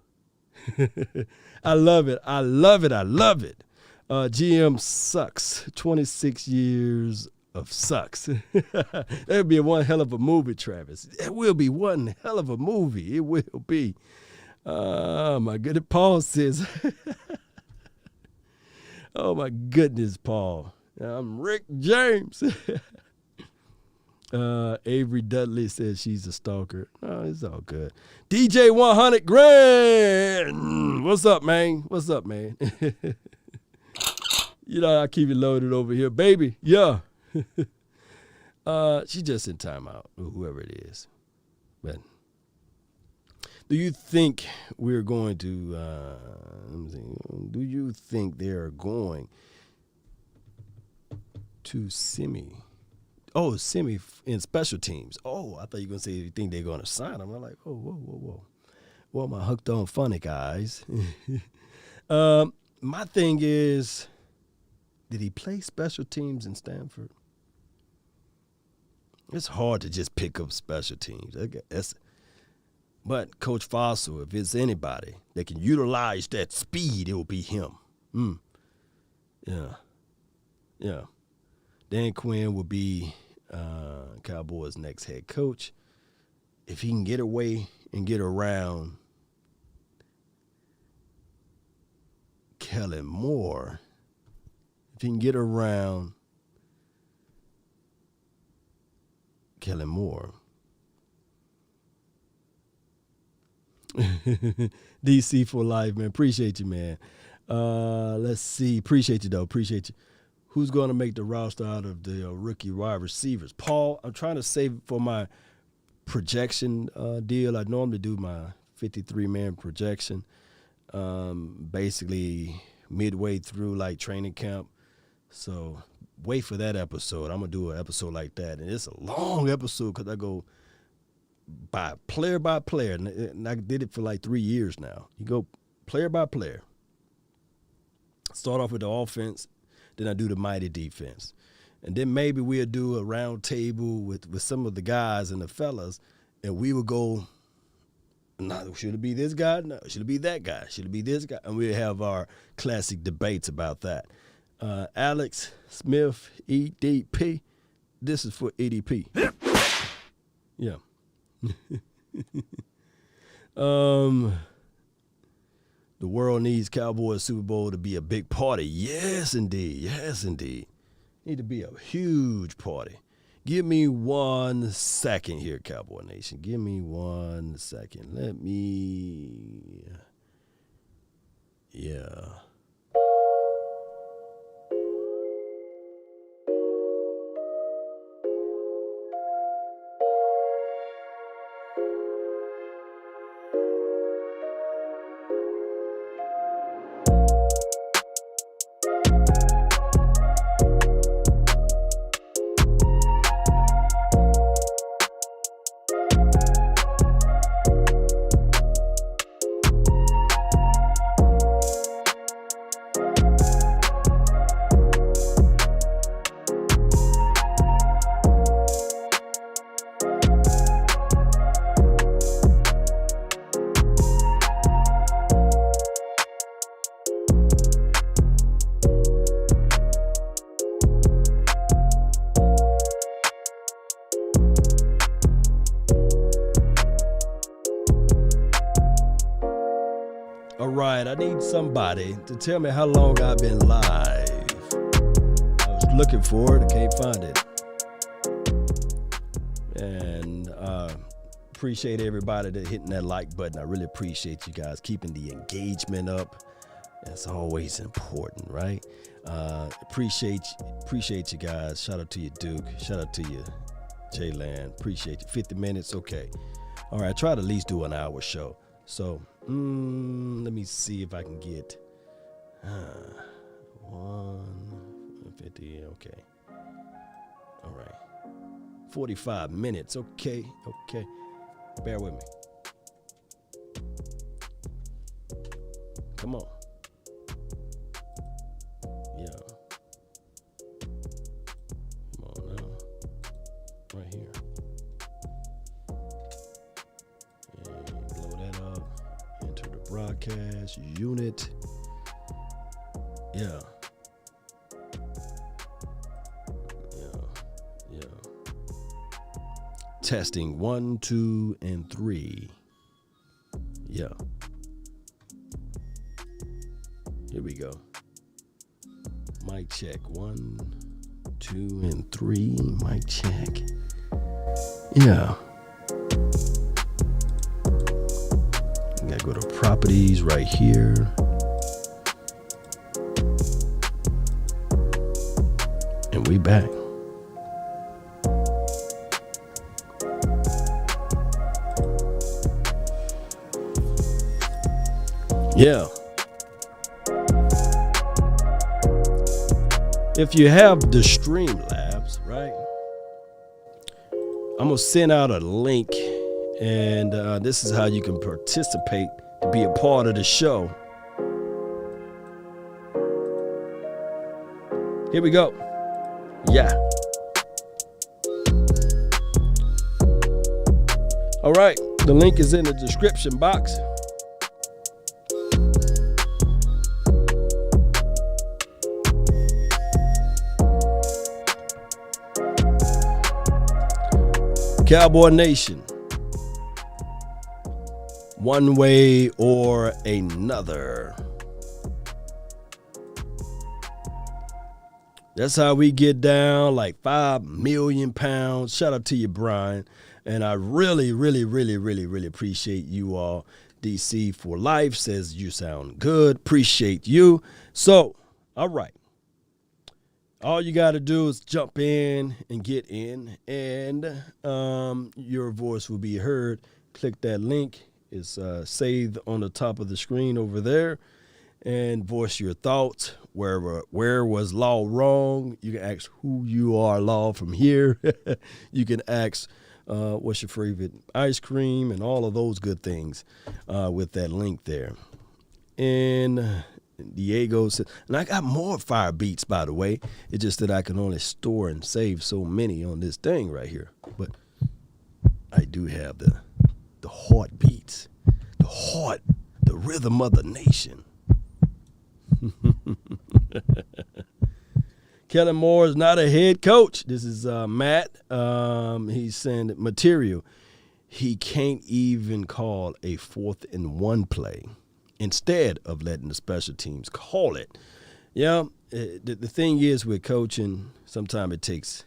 Speaker 1: I love it. I love it. I love it. GM sucks. 26 years of sucks. That would be one hell of a movie, Travis. It will be one hell of a movie. It will be. My goodness. Paul says, oh, my goodness, Paul. I'm Rick James. Avery Dudley says she's a stalker. Oh, it's all good. DJ 100 grand. What's up, man? What's up, man? You know, I keep it loaded over here. Baby, yeah. She's just in timeout, whoever it is. But do you think we're going to, let me see, do you think they're going to semi in special teams? Oh, I thought you were going to say you think they're going to sign them. I'm like, oh, whoa. Well, my hooked on funny guys. My thing is, did he play special teams in Stanford? It's hard to just pick up special teams. But Coach Fossil, if it's anybody that can utilize that speed, it will be him. Yeah. Dan Quinn will be Cowboys' next head coach. If he can get away and get around Kellen Moore, if he can get around Kellen Moore, DC for life, man. Appreciate you, man. Let's see. Appreciate you, though. Appreciate you. Who's going to make the roster out of the rookie wide receivers? Paul, I'm trying to save for my projection deal. I normally do my 53-man projection basically midway through, like, training camp. So wait for that episode. I'm going to do an episode like that. And it's a long episode because I go by player, and I did it for like 3 years now. You go player by player. Start off with the offense, then I do the mighty defense. And then maybe we'll do a round table with some of the guys and the fellas, and we will go, no, should it be this guy? No, should it be that guy? Should it be this guy? And we'll have our classic debates about that. Alex Smith, EDP. This is for EDP. Yeah. The world needs Cowboys Super Bowl to be a big party. Yes, indeed. Yes, indeed. Need to be a huge party. Give me 1 second here, Cowboy Nation. Give me 1 second. Yeah. All right, I need somebody to tell me how long I've been live. I was looking for it, I can't find it. And appreciate everybody that hitting that like button. I really appreciate you guys keeping the engagement up. That's always important, right? Appreciate you guys. Shout out to you, Duke. Shout out to you, Jaylan. Appreciate you. 50 minutes, okay. All right, I try to at least do an hour show. So, let me see if I can get 150, okay. All right. 45 minutes, okay. Bear with me. Come on. Yeah. right here. And blow that up. Enter the broadcast unit. Yeah. Testing 1, 2, and 3. Yeah. Here we go. Mic check 1, 2, and 3. Mic check. Yeah. I gotta go to properties right here. And we back. Yeah. If you have the Streamlabs, right? I'm going to send out a link, and this is how you can participate to be a part of the show. Here we go. Yeah. All right. The link is in the description box. Cowboy Nation, one way or another. That's how we get down like 5 million pounds. Shout out to you, Brian. And I really, really, really, really, really appreciate you all. DC for Life says you sound good. Appreciate you. So, all right. All you got to do is jump in and get in, and your voice will be heard. Click that link. It's saved on the top of the screen over there, and voice your thoughts. Where was Law wrong? You can ask who you are, Law, from here. You can ask what's your favorite ice cream and all of those good things with that link there. And Diego said, and I got more fire beats, by the way. It's just that I can only store and save so many on this thing right here. But I do have the heartbeats, the rhythm of the nation. Kellen Moore is not a head coach. This is Matt. He's saying material. He can't even call a 4th and 1 play instead of letting the special teams call it. Yeah, the thing is with coaching, sometimes it takes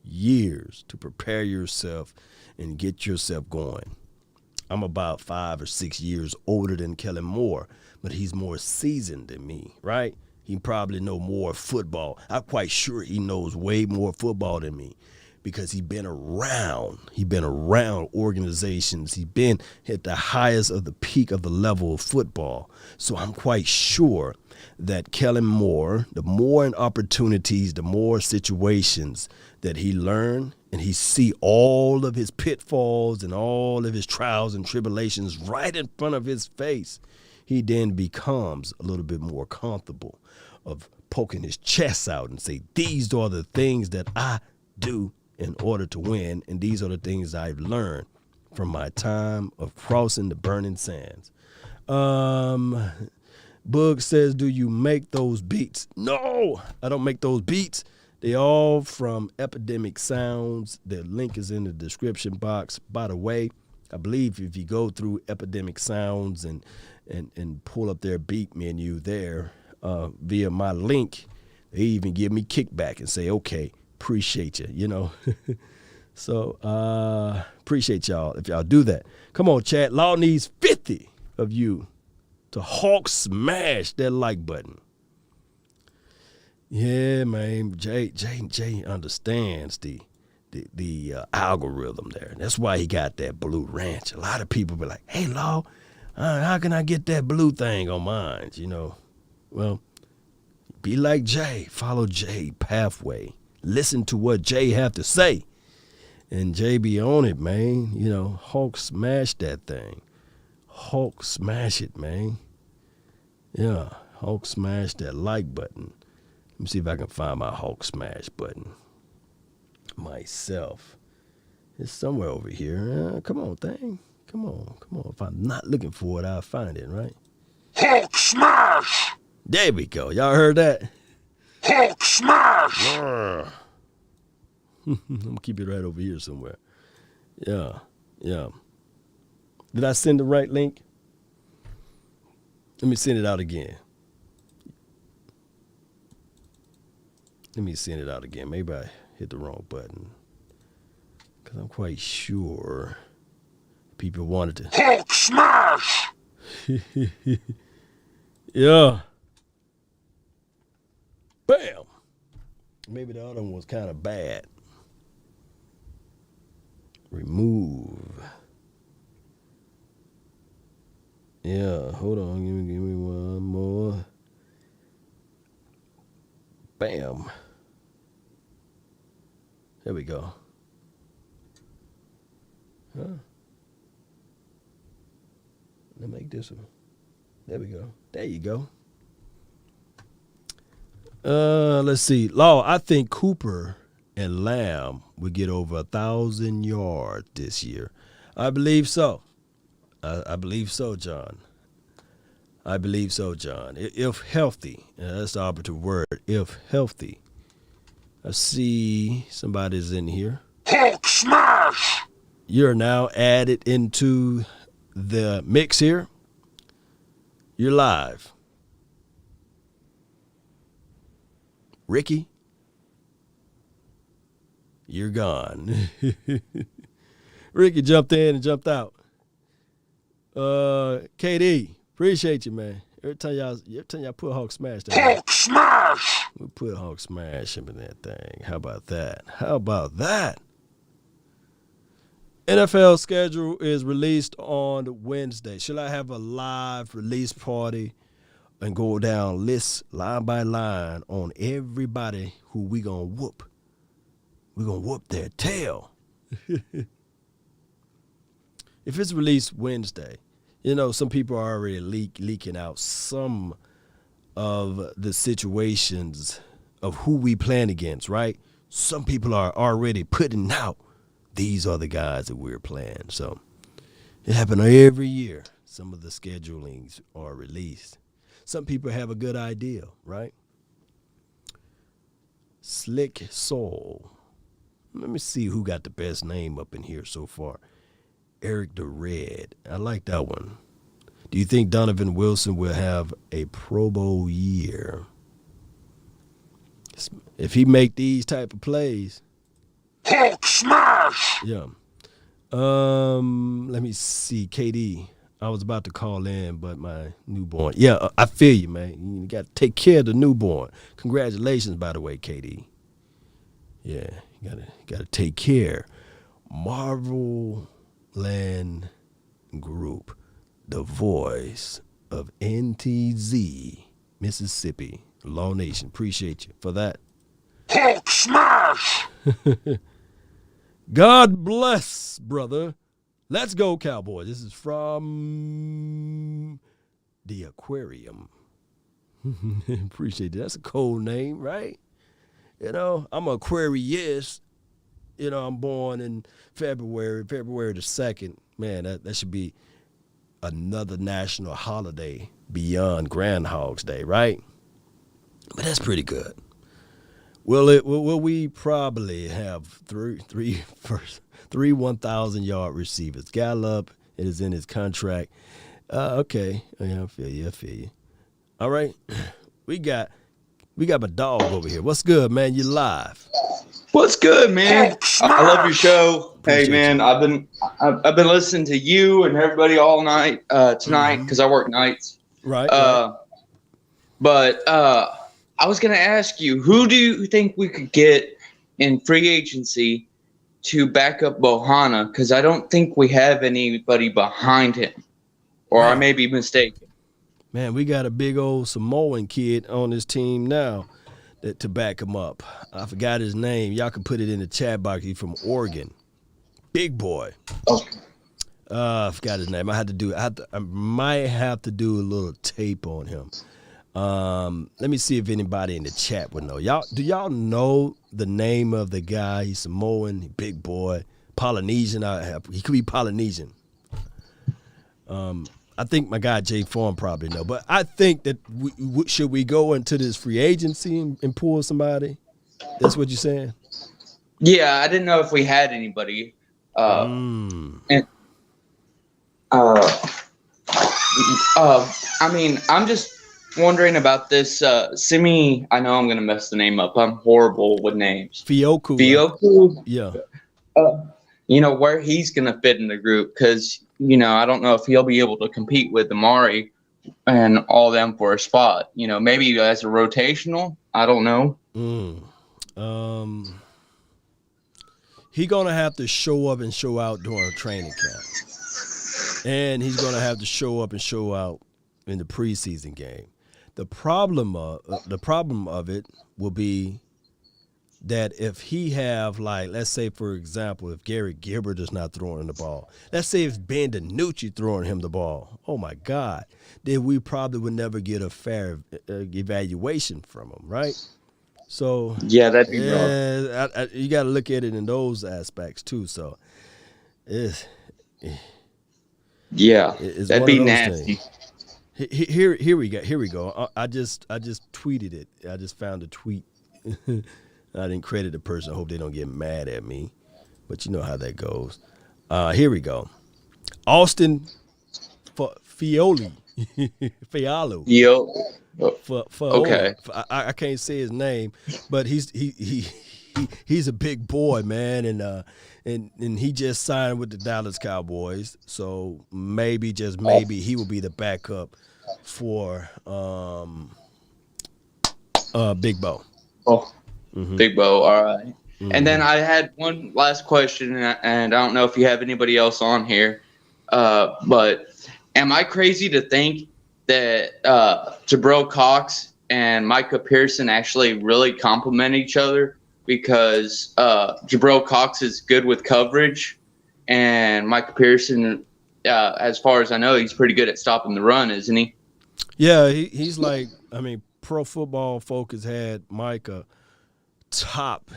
Speaker 1: years to prepare yourself and get yourself going. I'm about 5 or 6 years older than Kellen Moore, but he's more seasoned than me, right? He probably know more football. I'm quite sure he knows way more football than me because he's been around. He's been around organizations. He's been at the highest of the peak of the level of football. So I'm quite sure that Kellen Moore, the more opportunities, the more situations that he learned, and he see all of his pitfalls and all of his trials and tribulations right in front of his face, he then becomes a little bit more comfortable of poking his chest out and say, these are the things that I do in order to win, and these are the things I've learned from my time of crossing the burning sands. Boog says, do you make those beats? No, I don't make those beats. They all from Epidemic Sounds. The link is in the description box. By the way, I believe if you go through Epidemic Sounds and pull up their beat menu there via my link, they even give me kickback and say, okay, appreciate you, you know. So appreciate y'all if y'all do that. Come on, chat. Law needs 50 of you to Hawk smash that like button. Yeah, man. Jay understands the algorithm there. That's why he got that blue ranch. A lot of people be like, hey, Law, how can I get that blue thing on mine? You know, well, be like Jay. Follow Jay pathway. Listen to what Jay have to say. And Jay be on it, man. You know, Hawk smash that thing. Hawk smash it, man. Yeah, Hawk smash that like button. Let me see if I can find my Hawk smash button myself. It's somewhere over here. Come on, thing. Come on. If I'm not looking for it, I'll find it, right?
Speaker 4: Hulk smash!
Speaker 1: There we go. Y'all heard that?
Speaker 4: Hulk smash!
Speaker 1: I'm going to keep it right over here somewhere. Yeah. Did I send the right link? Let me send it out again. Maybe I hit the wrong button. Because I'm quite sure people wanted to.
Speaker 4: Hulk smash!
Speaker 1: Yeah. Bam. Maybe the other one was kind of bad. Remove. Yeah, hold on. Give me one more. Bam. There we go. Huh? Let me make this one. There we go. There you go. Let's see. Law, I think Cooper and Lamb would get over 1,000 yards this year. I believe so. I believe so, John. If healthy. That's the operative word. If healthy. I see somebody's in here.
Speaker 4: Hulk smash!
Speaker 1: You're now added into the mix here. You're live. Ricky, you're gone. Ricky jumped in and jumped out. KD, appreciate you, man. Every time y'all put Hulk Smash down.
Speaker 4: Hulk smash!
Speaker 1: We put Hulk Smash in that thing. How about that? NFL schedule is released on Wednesday. Should I have a live release party and go down list line by line on everybody who we gonna whoop? We gonna whoop their tail. If it's released Wednesday, some people are already leaking out some of the situations of who we playing against, right? Some people are already putting out, these are the guys that we're playing. So it happens every year. Some of the schedulings are released. Some people have a good idea, right? Slick Soul. Let me see who got the best name up in here so far. Eric the Red. I like that one. Do you think Donovan Wilson will have a Pro Bowl year? If he make these type of plays.
Speaker 4: Hulk smash!
Speaker 1: Yeah. Let me see. KD. I was about to call in, but my newborn. Yeah, I feel you, man. You got to take care of the newborn. Congratulations, by the way, KD. Yeah, you gotta take care. Marvel Land Group, the voice of NTZ, Mississippi, Law Nation. Appreciate you for that.
Speaker 4: Hulk smash!
Speaker 1: God bless, brother. Let's go, Cowboys. This is from the aquarium. Appreciate that. That's a cool name, right? I'm Aquarius. I'm born in February the 2nd. Man, that should be another national holiday beyond Groundhog's Day, right? But that's pretty good. Will we probably have three 1,000-yard receivers? Gallup, it is in his contract. Okay. Yeah, I feel you. All right. We got my dog over here. What's good, man? You live.
Speaker 5: What's good, man? I love your show.
Speaker 1: Appreciate
Speaker 5: hey, man,
Speaker 1: you.
Speaker 5: I've been listening to you and everybody all night tonight because I work nights.
Speaker 1: Right.
Speaker 5: But I was gonna ask you, who do you think we could get in free agency to back up Bohanna? Because I don't think we have anybody behind him, or I may be mistaken.
Speaker 1: Man, we got a big old Samoan kid on this team now to back him up. I forgot his name. Y'all can put it in the chat box. He's from Oregon. Big boy.
Speaker 5: Okay.
Speaker 1: I forgot his name. I might have to do a little tape on him. Let me see if anybody in the chat would know. Do y'all know the name of the guy? He's Samoan, big boy, Polynesian. He could be Polynesian. I think my guy Jay Form probably know, but I think that should we go into this free agency and pull somebody? That's what you're saying?
Speaker 5: Yeah, I didn't know if we had anybody. I mean, I'm just wondering about this Simi. I know I'm going to mess the name up. I'm horrible with names. Fioku.
Speaker 1: Yeah.
Speaker 5: You know, where he's going to fit in the group, because, you know, I don't know if he'll be able to compete with Amari and all them for a spot. You know, maybe as a rotational. I don't know.
Speaker 1: He's going to have to show up and show out during training camp. And he's going to have to show up and show out in the preseason game. The problem of it will be that if he have, like, let's say, for example, if Gary Gilbert is not throwing the ball, let's say if Ben DiNucci throwing him the ball, oh, my God, then we probably would never get a fair evaluation from him, right? So
Speaker 5: yeah, that'd be rough.
Speaker 1: You got to look at it in those aspects too. So that'd
Speaker 5: be nasty.
Speaker 1: Here we go. I just tweeted it. I just found a tweet. I didn't credit the person. I hope they don't get mad at me, but you know how that goes. Here we go. Austin Fiolu.
Speaker 5: Okay.
Speaker 1: I can't say his name, but he's a big boy, man, and he just signed with the Dallas Cowboys, so maybe he will be the backup for Big Bo.
Speaker 5: Big Bo, all right. And then I had one last question, and I don't know if you have anybody else on here, but am I crazy to think that Jabril Cox and Micah Pearson actually really complement each other? Because Jabril Cox is good with coverage, and Micah Pearson, as far as I know, he's pretty good at stopping the run, isn't he?
Speaker 1: Yeah, he's like, I mean, Pro Football Focus had Micah top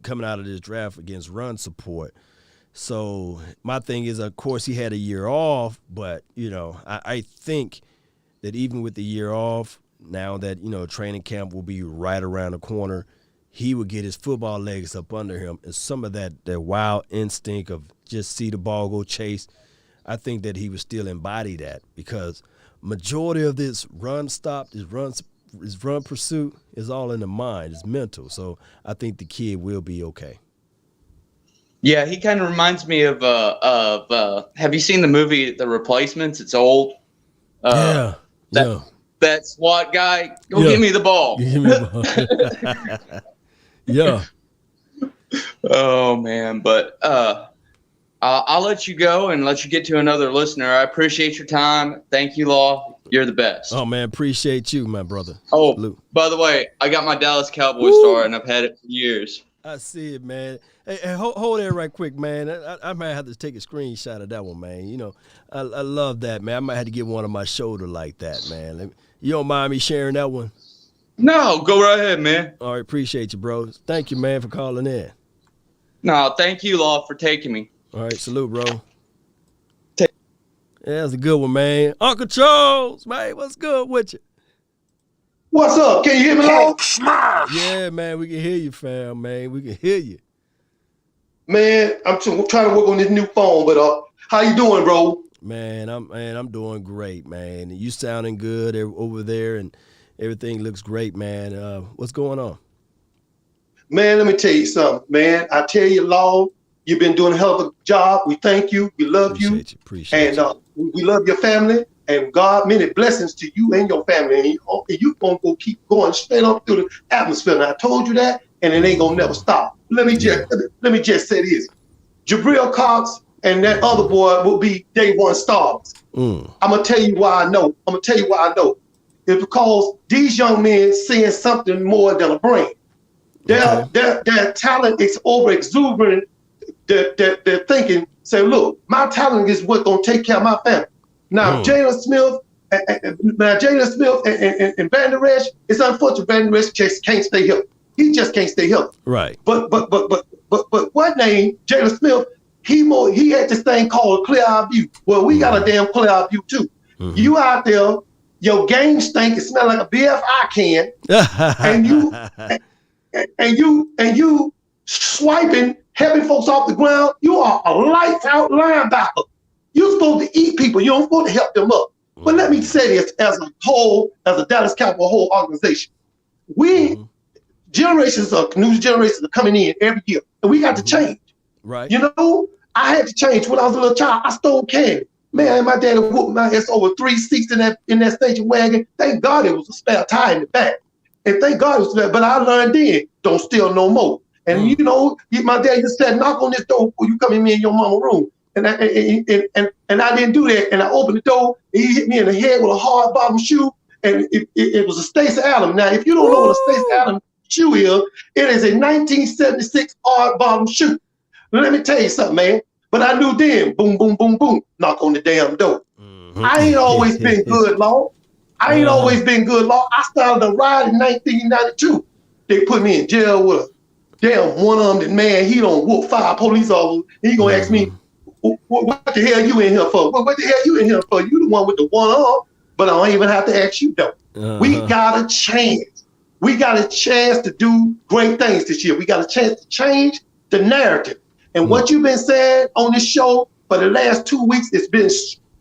Speaker 1: coming out of this draft against run support. So my thing is, of course, he had a year off, but, you know, I think that even with the year off, now that, you know, training camp will be right around the corner, he would get his football legs up under him, and some of that wild instinct of just see the ball go chase, I think that he would still embody that, because majority of this run stop, this run pursuit is all in the mind, it's mental. So I think the kid will be okay.
Speaker 5: Yeah, he kind of reminds me of have you seen the movie The Replacements? It's old. That SWAT guy, go give me the ball.
Speaker 1: Give me the ball. Yeah.
Speaker 5: Oh, man. But I'll let you go and let you get to another listener. I appreciate your time. Thank you, Law. You're the best.
Speaker 1: Oh, man. Appreciate you, my brother.
Speaker 5: Oh,
Speaker 1: Salute.
Speaker 5: By the way, I got my Dallas Cowboys star, and I've had it for years.
Speaker 1: I see it, man. Hey, hold that right quick, man. I might have to take a screenshot of that one, man. You know, I love that, man. I might have to get one on my shoulder like that, man. You don't mind me sharing that one?
Speaker 5: No, go right ahead, man.
Speaker 1: All right, appreciate you, bro. Thank you, man, for calling in.
Speaker 5: No, thank you, Law, for taking me.
Speaker 1: All right, salute, bro. Yeah, that's a good one, man. Uncle Charles, man, what's good with you?
Speaker 6: What's up? Can you hear me, Law?
Speaker 4: Smash!
Speaker 1: Yeah, man, we can hear you, fam, man. We can hear you.
Speaker 6: Man, I'm trying to work on this new phone, but how you doing, bro?
Speaker 1: Man, I'm doing great, man. You sounding good over there, and everything looks great, man. What's going on?
Speaker 6: Man, let me tell you something, man. I tell you, Law, you've been doing a hell of a job. We thank you. We love you.
Speaker 1: Appreciate you.
Speaker 6: We love your family. And God, many blessings to you and your family. And you going to keep going straight up through the atmosphere. And I told you that, and it ain't going to never stop. Let me just say this. Jabril Cox and that other boy will be day one stars. I'm going to tell you why I know. It's because these young men seeing something more than a brain. Their talent is over exuberant. They're thinking, say, look, my talent is what's going to take care of my family. Now, Jalen Smith and Van Der Esch, it's unfortunate Van Der Esch just can't stay healthy. He just can't stay healthy.
Speaker 1: Right.
Speaker 6: But but what name? Jalen Smith. He had this thing called clear our view. Well, we got a damn clear our view too. Mm-hmm. You out there, your game stink. It smell like a BFI can, and you swiping, helping folks off the ground. You are a lights out linebacker. You're supposed to eat people. You're supposed to help them up. But let me say this as a whole, as a Dallas Cowboy whole organization, we generations of new generations are coming in every year, and we got to change.
Speaker 1: Right.
Speaker 6: You know, I had to change when I was a little child. I stole candy. Man, my daddy whooped my ass over 3 seats in that station wagon. Thank God it was a spare tire in the back. And thank God it was spare, but I learned then, don't steal no more. And you know, my dad just said, knock on this door before you come in me in your mama's room. And I didn't do that. And I opened the door, and he hit me in the head with a hard bottom shoe. And it was a Stacey Adams. Now, if you don't know what a Stacey Adams shoe is, it is a 1976 hard bottom shoe. Let me tell you something, man. But I knew then, boom, boom, boom, boom, knock on the damn door. I ain't always been good, Law. I started a ride in 1992. They put me in jail with a damn one-armed man. He don't whoop 5 police officers. He gonna ask me, what the hell you in here for? What the hell you in here for? You the one with the one arm, but I don't even have to ask you though. We got a chance. We got a chance to do great things this year. We got a chance to change the narrative. And what you've been saying on this show for the last 2 weeks, it's been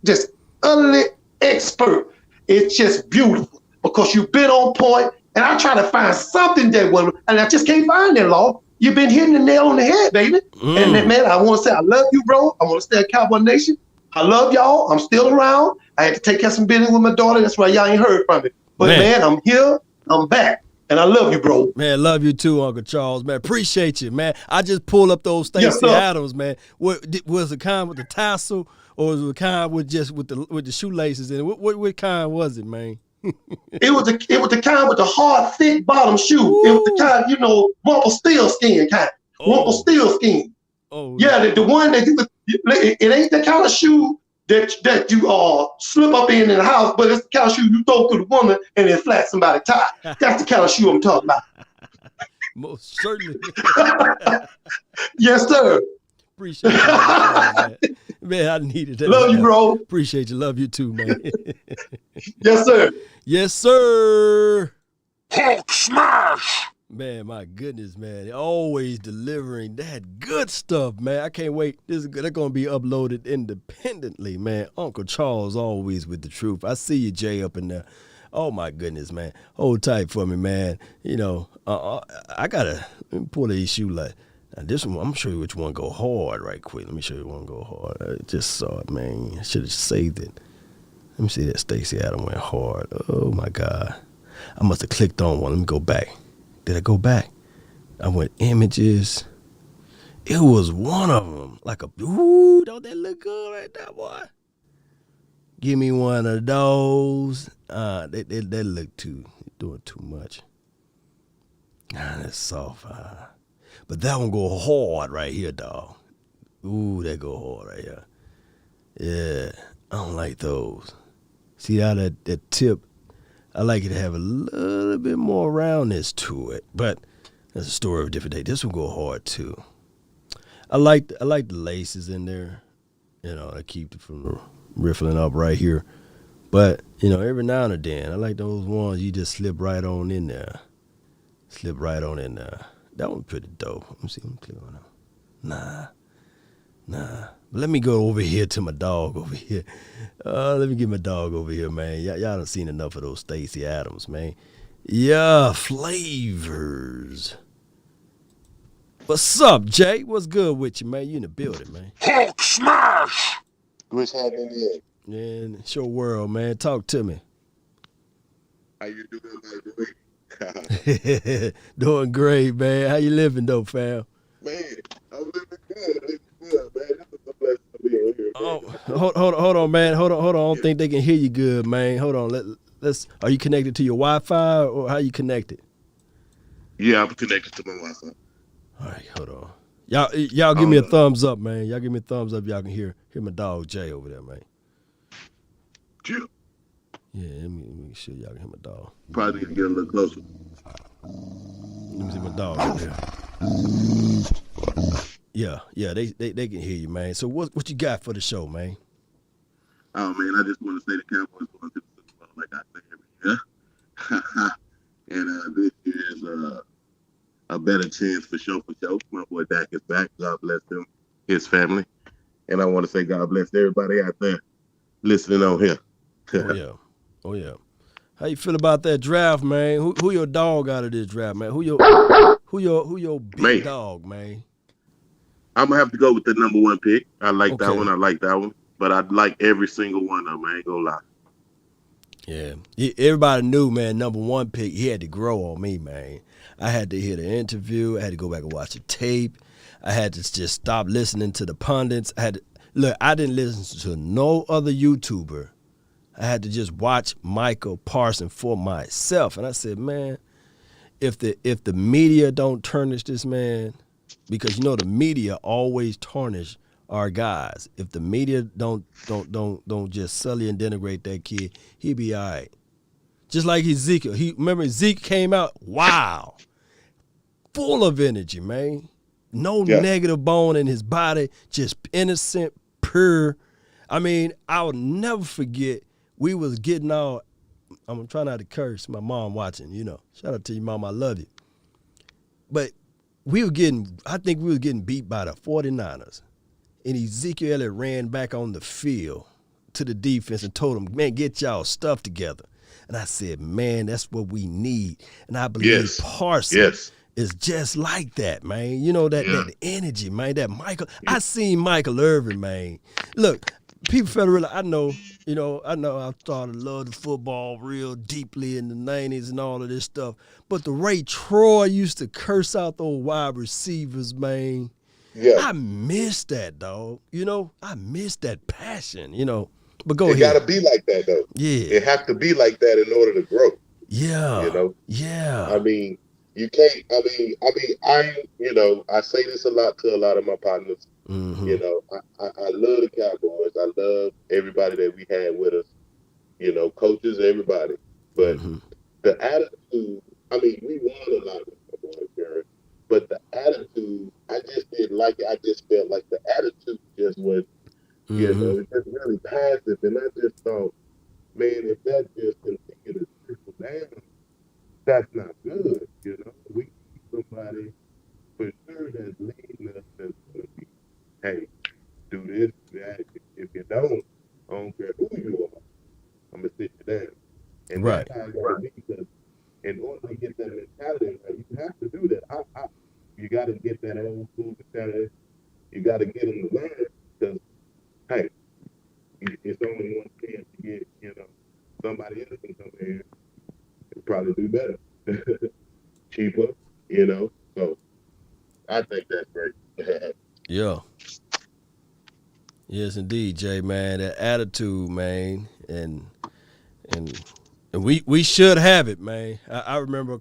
Speaker 6: just utterly expert. It's just beautiful because you've been on point. And I try to find something that will, and I just can't find that, Law. You've been hitting the nail on the head, baby. And man, I want to say I love you, bro. I want to stay at Cowboy Nation. I love y'all. I'm still around. I had to take care of some business with my daughter. That's why y'all ain't heard from me. But man, I'm here. I'm back. And I love you, bro.
Speaker 1: Man, love you too, Uncle Charles. Man, appreciate you, man. I just pulled up those Stacey Adams, man. Was it kind with the tassel, or was it kind with the shoelaces in it? What kind was it, man?
Speaker 6: It was the kind with the hard, thick bottom shoe. Ooh. It was the kind, you know, Rumpelstiltskin kind. Rumpelstiltskin. Oh, yeah, the one that it ain't the kind of shoe that you slip up in the house, but it's the kind of shoe you throw to the woman and then flat somebody's tie. That's the kind of shoe I'm talking about.
Speaker 1: Most certainly.
Speaker 6: Yes, sir.
Speaker 1: Appreciate it, man. I needed that.
Speaker 6: Love you, bro.
Speaker 1: Appreciate you. Love you too, man.
Speaker 6: Yes, sir.
Speaker 1: Yes, sir.
Speaker 4: Hulk smash.
Speaker 1: Man, my goodness, man. Always delivering that good stuff, man. I can't wait. They're going to be uploaded independently, man. Uncle Charles always with the truth. I see you, Jay, up in there. Oh, my goodness, man. Hold tight for me, man. You know, I got to pull these shoe light. Now, this one, I'm going to show you which one go hard right quick. Let me show you one go hard. I just saw it, man. I should have saved it. Let me see that Stacey Adams went hard. Oh, my God. I must have clicked on one. Let me go back. Did I go back? I went images. It was one of them. Ooh, don't that look good right there, boy? Give me one of those. They look doing too much. That's soft. But that one go hard right here, dog. Ooh, that go hard right here. Yeah, I don't like those. See how that tip, I like it to have a little bit more roundness to it, but that's a story of a different day. This will go hard too. I like the laces in there, you know, I keep it from riffling up right here. But, you know, every now and then, I like those ones you just slip right on in there. Slip right on in there. That one's pretty dope. Let me see. Let me click on that. Nah. But let me go over here to my dog over here. Let me get my dog over here, man. Y'all done seen enough of those Stacey Adams, man. Yeah, flavors. What's up, Jay? What's good with you, man? You in the building, man.
Speaker 4: Hulk smash.
Speaker 7: What's happening there?
Speaker 1: Man, it's your world, man. Talk to me.
Speaker 7: How you doing, my boy?
Speaker 1: Doing great, man. How you living, though, fam?
Speaker 7: Man, I'm living good. Man. This is a blessing to be on here.
Speaker 1: Hold on, man. Hold on. I don't think they can hear you good, man. Hold on. Let's. Are you connected to your Wi-Fi or how you connected?
Speaker 7: Yeah, I'm connected to my Wi-Fi.
Speaker 1: All right, hold on. Y'all give me a thumbs up, man. Y'all give me a thumbs up. Y'all can hear my dog Jay over there, man.
Speaker 7: Chill.
Speaker 1: Yeah, let me make sure y'all can hear my dog.
Speaker 7: Probably need to get a little closer.
Speaker 1: Let me see my dog over there. Yeah, they can hear you, man. So what you got for the show, man?
Speaker 7: Oh man, I just want to say the Cowboys going to the Super Bowl like I say every year. And this year is a better chance for sure. My boy Dak is back. God bless him, his family. And I want to say God bless everybody out there listening on here.
Speaker 1: Oh yeah. How you feel about that draft, man? Who your dog out of this draft, man? Who your big
Speaker 7: Man.
Speaker 1: dog, man?
Speaker 7: I'm gonna have to go with the number one pick. I like that
Speaker 1: Okay.
Speaker 7: one. I like that one. But I'd like every single one of them. I ain't gonna lie.
Speaker 1: Yeah. Everybody knew, man, number one pick, he had to grow on me, man. I had to hear the interview. I had to go back and watch the tape. I had to just stop listening to the pundits. I didn't listen to no other YouTuber. I had to just watch Michael Parsons for myself. And I said, man, if the media don't tarnish this man, because the media always tarnish our guys. If the media don't just sully and denigrate that kid, he'll be all right. Just like Ezekiel. Remember Zeke came out, wow, full of energy, man. No negative bone in his body, just innocent, pure. I mean, I'll never forget, we was getting all, I'm trying not to curse, my mom watching, Shout out to you, Mom, I love you. But I think we were getting beat by the 49ers. And Ezekiel Elliott ran back on the field to the defense and told him, man, get y'all stuff together. And I said, man, that's what we need. And I believe Parsons is just like that, man. That energy, man, that Michael. I seen Michael Irvin, man. Look, people federal, I know I started to love the football real deeply in the 90s and all of this stuff. But the Ray Troy used to curse out those wide receivers, man.
Speaker 7: Yeah.
Speaker 1: I miss that, dog. I miss that passion, But go ahead.
Speaker 7: It got to be like that, though.
Speaker 1: Yeah.
Speaker 7: It have to be like that in order to grow.
Speaker 1: Yeah. Yeah.
Speaker 7: I mean, you can't, I say this a lot to a lot of my partners.
Speaker 1: Mm-hmm.
Speaker 7: I love the Cowboys. I love everybody that we had with us, coaches, everybody. But the attitude, we won a lot with my boy Jared. But the attitude, I just didn't like it. I just felt like the attitude just was, it just really passive. And I just thought, man, if that just continued to trickle down, that's not good. We need somebody for sure that's leading us that's going to be, hey, do this, do that. If you don't, I don't care who you are, I'm going to sit you down. And that's how it got to be, because in order to get that mentality, you have to do that. You got to get that old school mentality. You got to get them to learn, because, hey, it's only one chance to get, somebody else can come here and probably do better. Cheaper, so I think that's great.
Speaker 1: Yeah. Yes, indeed, Jay, man. That attitude, man, and we should have it, man. I remember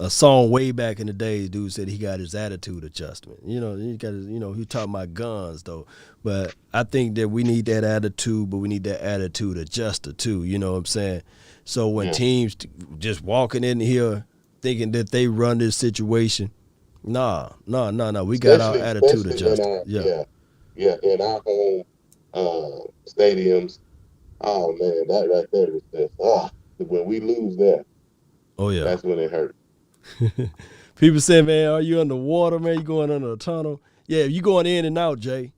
Speaker 1: a song way back in the days. Dude said he got his attitude adjustment. He talking about guns though, but I think that we need that attitude, but we need that attitude adjuster too. You know what I'm saying? So when teams just walking in here thinking that they run this situation, no. We got our attitude adjusted.
Speaker 7: Yeah. In our home stadiums. Oh man, that right there is just when we lose that.
Speaker 1: Oh yeah,
Speaker 7: that's when it hurts.
Speaker 1: People say, man, are you underwater, man? You going under a tunnel? Yeah, you going in and out, Jay.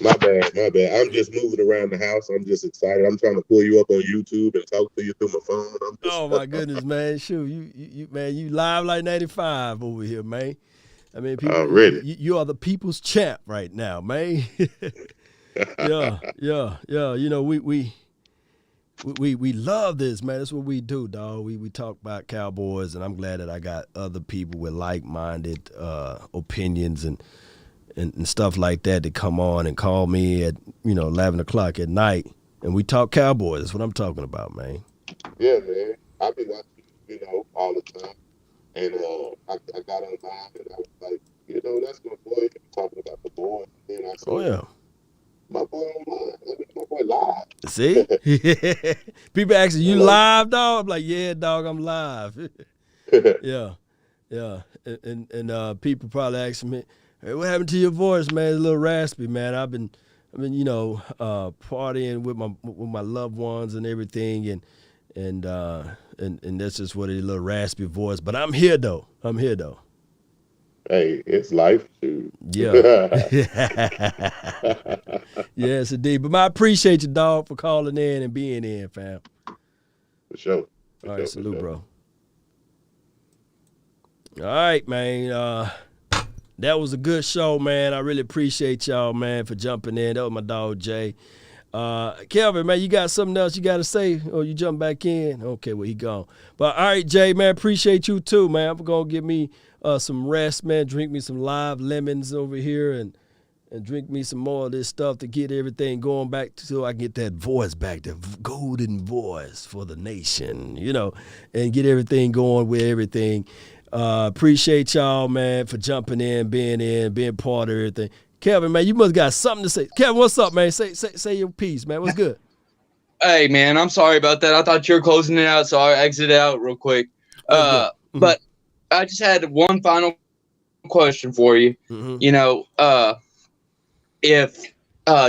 Speaker 7: My bad. I'm just moving around the house. I'm just excited. I'm trying to pull you up on YouTube and talk to you through my phone.
Speaker 1: Oh my goodness, man! Shoot, you live like 95 over here, man. I mean, people,
Speaker 7: really?
Speaker 1: You are the people's champ right now, man. Yeah. We love this, man. That's what we do, dog. We talk about Cowboys, and I'm glad that I got other people with like-minded opinions and stuff like that to come on and call me at 11 o'clock at night, and we talk Cowboys. That's what I'm talking about, man.
Speaker 7: Yeah, man. I've been watching, all the time, and I got online and I was like, that's my boy. Talking about the boy, and then I said, my boy online. My boy live.
Speaker 1: See? People asking, you live, dog? I'm like, yeah, dog, I'm live. Yeah. Yeah, and people probably asking me, "Hey, what happened to your voice, man? It's a little raspy, man. I've been partying with my loved ones and everything, and that's just what it is, a little raspy voice. But I'm here though.
Speaker 7: Hey, it's life, dude.
Speaker 1: Yeah. Yes, indeed. But I appreciate you, dog, for calling in and being in, fam.
Speaker 7: For sure.
Speaker 1: All right, salute, bro. All right, man. That was a good show, man. I really appreciate y'all, man, for jumping in. That was my dog, Jay. Kelvin, man, you got something else you got to say? Or you jump back in? Okay, well, he gone. But, all right, Jay, man, appreciate you too, man. I'm going to give me some rest, man. Drink me some live lemons over here and drink me some more of this stuff to get everything going back so I can get that voice back, the golden voice for the nation, and get everything going with everything. Appreciate y'all, man, for jumping in, being part of everything. Kevin, man, you must got something to say. Kevin, what's up, man? Say your piece, man. What's good?
Speaker 5: Hey, man, I'm sorry about that. I thought you were closing it out, so I exited out real quick. But I just had one final question for you. Mm-hmm. If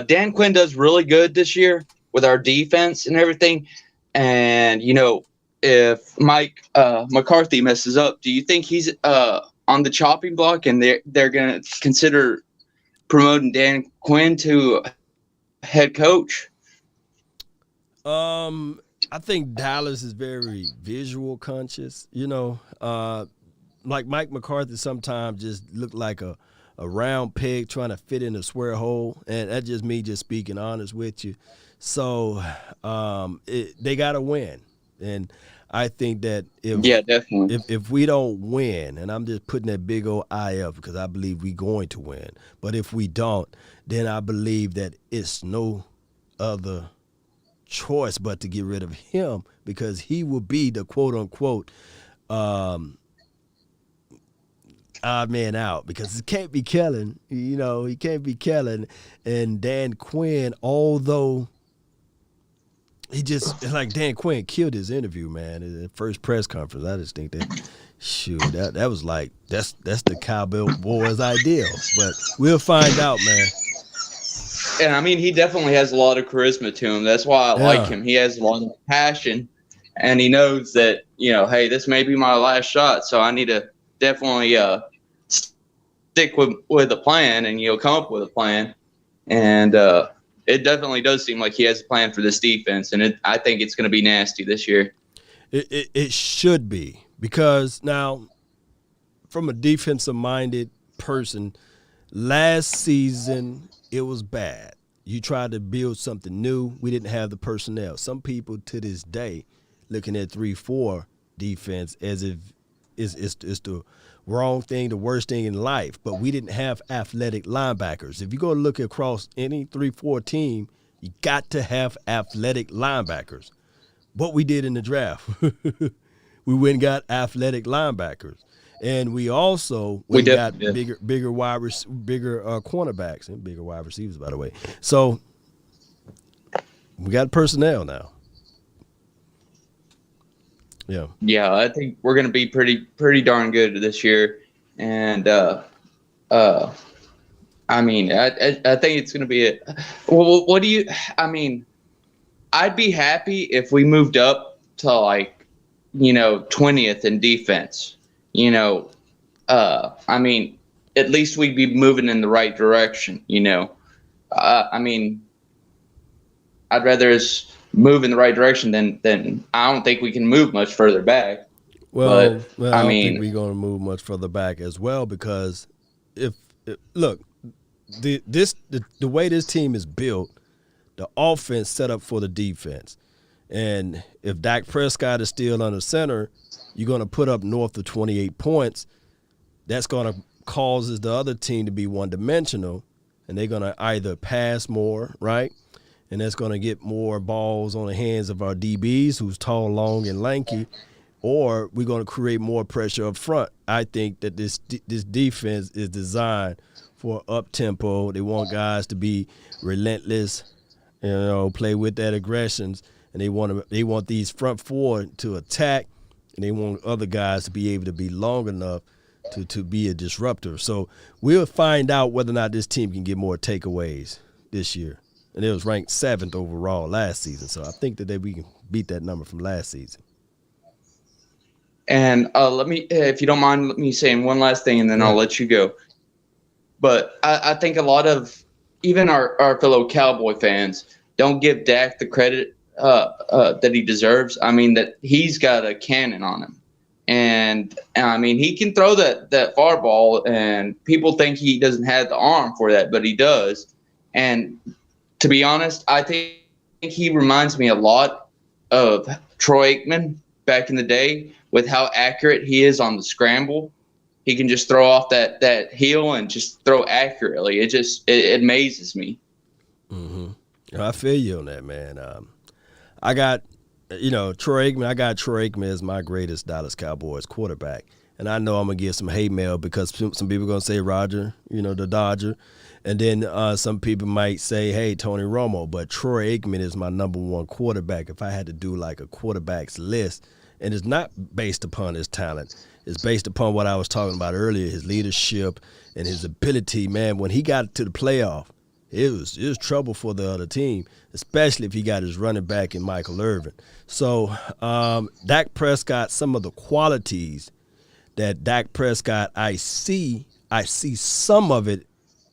Speaker 5: Dan Quinn does really good this year with our defense and everything, and, if Mike McCarthy messes up, do you think he's on the chopping block and they're going to consider promoting Dan Quinn to head coach?
Speaker 1: I think Dallas is very visual conscious, like Mike McCarthy sometimes just looked like a round peg trying to fit in a square hole, and that's just me just speaking honest with you. So they got to win, and I think that if we don't win, and I'm just putting that big old I up because I believe we're going to win, but if we don't, then I believe that it's no other choice but to get rid of him because he will be the quote-unquote odd man out because it can't be Kellen. He can't be Kellen. And Dan Quinn, although he just, like Dan Quinn killed his interview, man, in the first press conference. I just think that, that was like, that's the Cowboys ideal. But we'll find out, man.
Speaker 5: And, I mean, he definitely has a lot of charisma to him. That's why I like him. He has a lot of passion, and he knows that, hey, this may be my last shot, so I need to definitely stick with a plan and come up with a plan. And it definitely does seem like he has a plan for this defense, and I think it's going to be nasty this year.
Speaker 1: It should be, because now from a defensive-minded person, last season it was bad. You tried to build something new. We didn't have the personnel. Some people to this day looking at 3-4 defense as if it's the wrong thing, the worst thing in life. But we didn't have athletic linebackers. If you go look across any 3-4 team, you got to have athletic linebackers. What we did in the draft, we went and got athletic linebackers. And we also got bigger cornerbacks and bigger wide receivers, by the way. So we got personnel now. Yeah.
Speaker 5: Yeah, I think we're going to be pretty darn good this year, and I mean, I think it's going to be well, what do you? I mean, I'd be happy if we moved up to 20th in defense. I mean, at least we'd be moving in the right direction. I mean, I'd rather us move in the right direction than I don't think we can move much further back.
Speaker 1: Well, I don't think we're going to move much further back as well, because look, the way this team is built, the offense set up for the defense. And if Dak Prescott is still under center, you're going to put up north of 28 points. That's going to cause the other team to be one-dimensional, and they're going to either pass more, right? And that's going to get more balls on the hands of our DBs, who's tall, long, and lanky, or we're going to create more pressure up front. I think that this defense is designed for up-tempo. They want guys to be relentless, play with that aggressions, and they want these front four to attack and they want other guys to be able to be long enough to be a disruptor. So we'll find out whether or not this team can get more takeaways this year. And it was ranked 7th overall last season, so I think that we can beat that number from last season.
Speaker 5: And let me, if you don't mind, let me say one last thing, and then I'll let you go. But I think a lot of even our fellow Cowboy fans don't give Dak the credit that he deserves. I mean, that he's got a cannon on him. And, I mean, he can throw that far ball, and people think he doesn't have the arm for that, but he does. And to be honest, I think he reminds me a lot of Troy Aikman back in the day with how accurate he is on the scramble. He can just throw off that heel and just throw accurately. It amazes me.
Speaker 1: Mm-hmm. I feel you on that, man. I got Troy Aikman. I got Troy Aikman as my greatest Dallas Cowboys quarterback, and I know I'm gonna get some hate mail because some people are gonna say Roger, the Dodger, and then some people might say, hey, Tony Romo. But Troy Aikman is my number one quarterback. If I had to do like a quarterback's list, and it's not based upon his talent. It's based upon what I was talking about earlier, his leadership and his ability. Man, when he got to the playoff, it was trouble for the other team, especially if he got his running back in Michael Irvin. So Dak Prescott, some of the qualities that Dak Prescott, I see some of it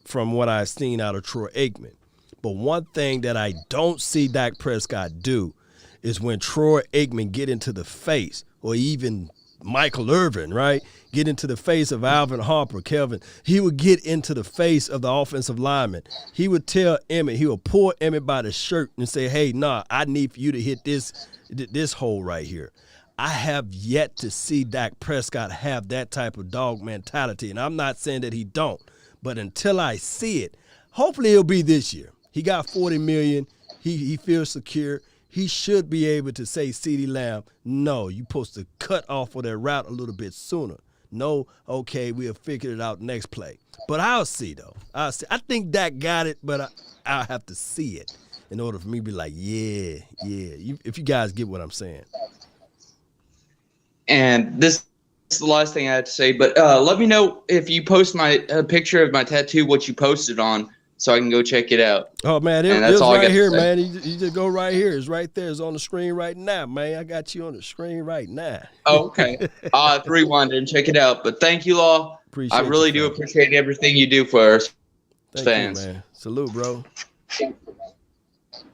Speaker 1: from what I've seen out of Troy Aikman. But one thing that I don't see Dak Prescott do is when Troy Aikman get into the face, or even Michael Irvin, right, get into the face of Alvin Harper, Kelvin, he would get into the face of the offensive lineman. He would tell Emmett, he would pull Emmett by the shirt and say, hey, I need for you to hit this hole right here. I have yet to see Dak Prescott have that type of dog mentality, and I'm not saying that he don't, but until I see it, hopefully it'll be this year. He got $40 million. He feels secure. He should be able to say, CeeDee Lamb, no, you're supposed to cut off of that route a little bit sooner. No, okay, we'll figure it out next play. But I'll see, though. I think Dak got it, but I'll have to see it in order for me to be like, yeah. If you guys get what I'm saying.
Speaker 5: And this is the last thing I have to say, but let me know if you post my picture of my tattoo, what you posted on, so I can go check it out.
Speaker 1: Oh, man, it's right here, man. You just go right here. It's right there. It's on the screen right now, man. I got you on the screen right now.
Speaker 5: Oh, okay. I'll have to rewind it and check it out. But thank you, Law. I really do appreciate everything you do for us fans.
Speaker 1: Thank you, man. Salute, bro.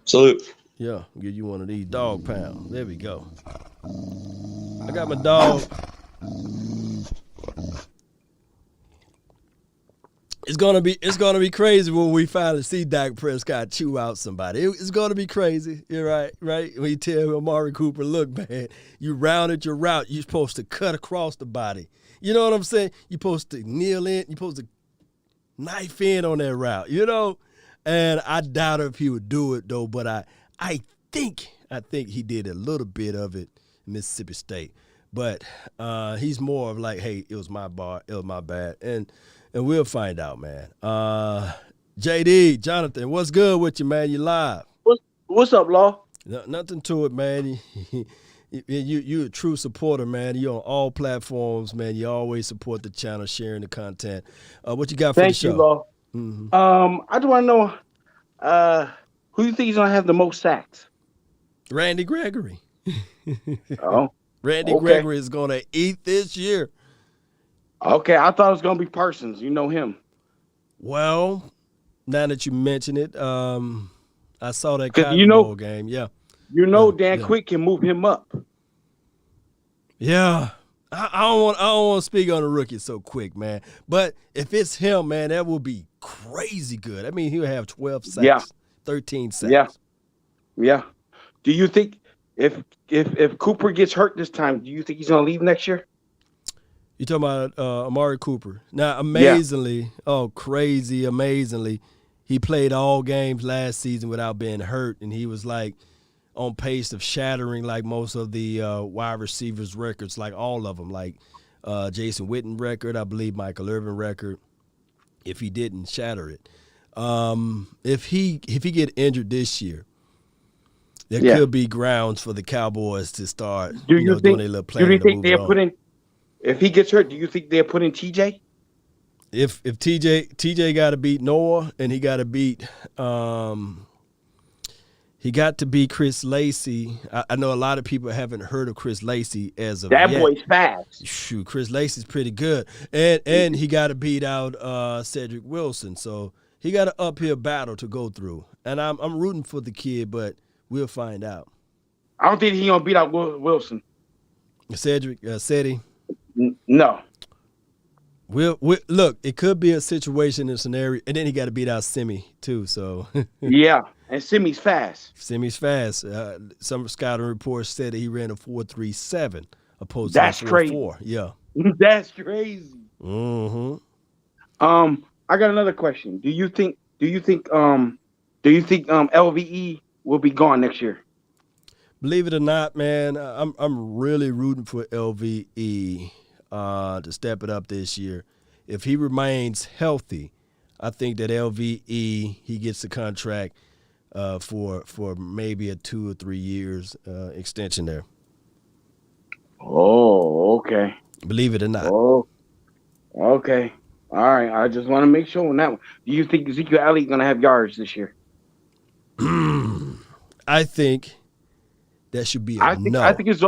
Speaker 5: Salute.
Speaker 1: Yeah, I'll give you one of these dog pounds. There we go. I got my dog. It's gonna be crazy when we finally see Dak Prescott chew out somebody. It's gonna be crazy. You're right. When you tell Amari Cooper, look, man, you rounded your route. You're supposed to cut across the body. You know what I'm saying? You're supposed to kneel in. You're supposed to knife in on that route. And I doubt if he would do it though. But I think he did a little bit of it in Mississippi State. But he's more of like, hey, it was my bad, and we'll find out, man. JD, Jonathan, what's good with you, man? You live?
Speaker 8: What's up, Law?
Speaker 1: Nothing to it, man. You're a true supporter, man. You're on all platforms, man. You always support the channel, sharing the content. What you got for the show?
Speaker 8: Thank you, Law.
Speaker 1: Mm-hmm.
Speaker 8: I just want to know who you think is gonna have the most sacks?
Speaker 1: Randy Gregory.
Speaker 8: Oh,
Speaker 1: Randy Gregory is gonna eat this year.
Speaker 8: Okay, I thought it was gonna be Parsons. You know him.
Speaker 1: Well, now that you mention it, I saw that Cotton Bowl game. Yeah.
Speaker 8: Dan Quick can move him up.
Speaker 1: Yeah. I don't want to speak on the rookie so quick, man. But if it's him, man, that will be crazy good. I mean, he'll have 12 sacks, 13 sacks.
Speaker 8: Yeah. Do you think if Cooper gets hurt this time, do you think he's gonna leave next year?
Speaker 1: You talking about Amari Cooper? Now, amazingly, amazingly, he played all games last season without being hurt, and he was like on pace of shattering like most of the wide receivers' records, like all of them, like Jason Witten record, I believe Michael Irvin record, if he didn't shatter it. If he get injured this year, there could be grounds for the Cowboys to start, doing a little planning.
Speaker 8: Do you think they're putting? If he gets hurt, do you think they're putting TJ?
Speaker 1: If TJ got to beat Noah and he got to beat Chris Lacey. I know a lot of people haven't heard of Chris Lacey as of
Speaker 8: that
Speaker 1: yet.
Speaker 8: Boy's fast.
Speaker 1: Shoot, Chris Lacey's pretty good, and he got to beat out Cedric Wilson. So he got an uphill battle to go through, and I'm rooting for the kid, but we'll find out.
Speaker 8: I don't think he's gonna beat out Wilson.
Speaker 1: Cedric Cedi.
Speaker 8: No.
Speaker 1: We'll look. It could be a situation and scenario, and then he got to beat out Simi too. So
Speaker 8: yeah, and Simi's fast.
Speaker 1: Simi's fast. Some scouting reports said that he ran a 4.37 opposed
Speaker 8: That's
Speaker 1: to a 4.4.
Speaker 8: crazy.
Speaker 1: Yeah,
Speaker 8: that's crazy.
Speaker 1: Mm-hmm.
Speaker 8: I got another question. Do you think LVE will be gone next year?
Speaker 1: Believe it or not, man, I'm really rooting for LVE to step it up this year. If he remains healthy, I think that LVE, he gets the contract for maybe a 2 or 3 years extension there.
Speaker 8: Oh, okay.
Speaker 1: Believe it or not.
Speaker 8: Oh, okay. All right. I just want to make sure on that one. Do you think Ezekiel Elliott going to have yards this year?
Speaker 1: I think that should be no.
Speaker 8: I think it's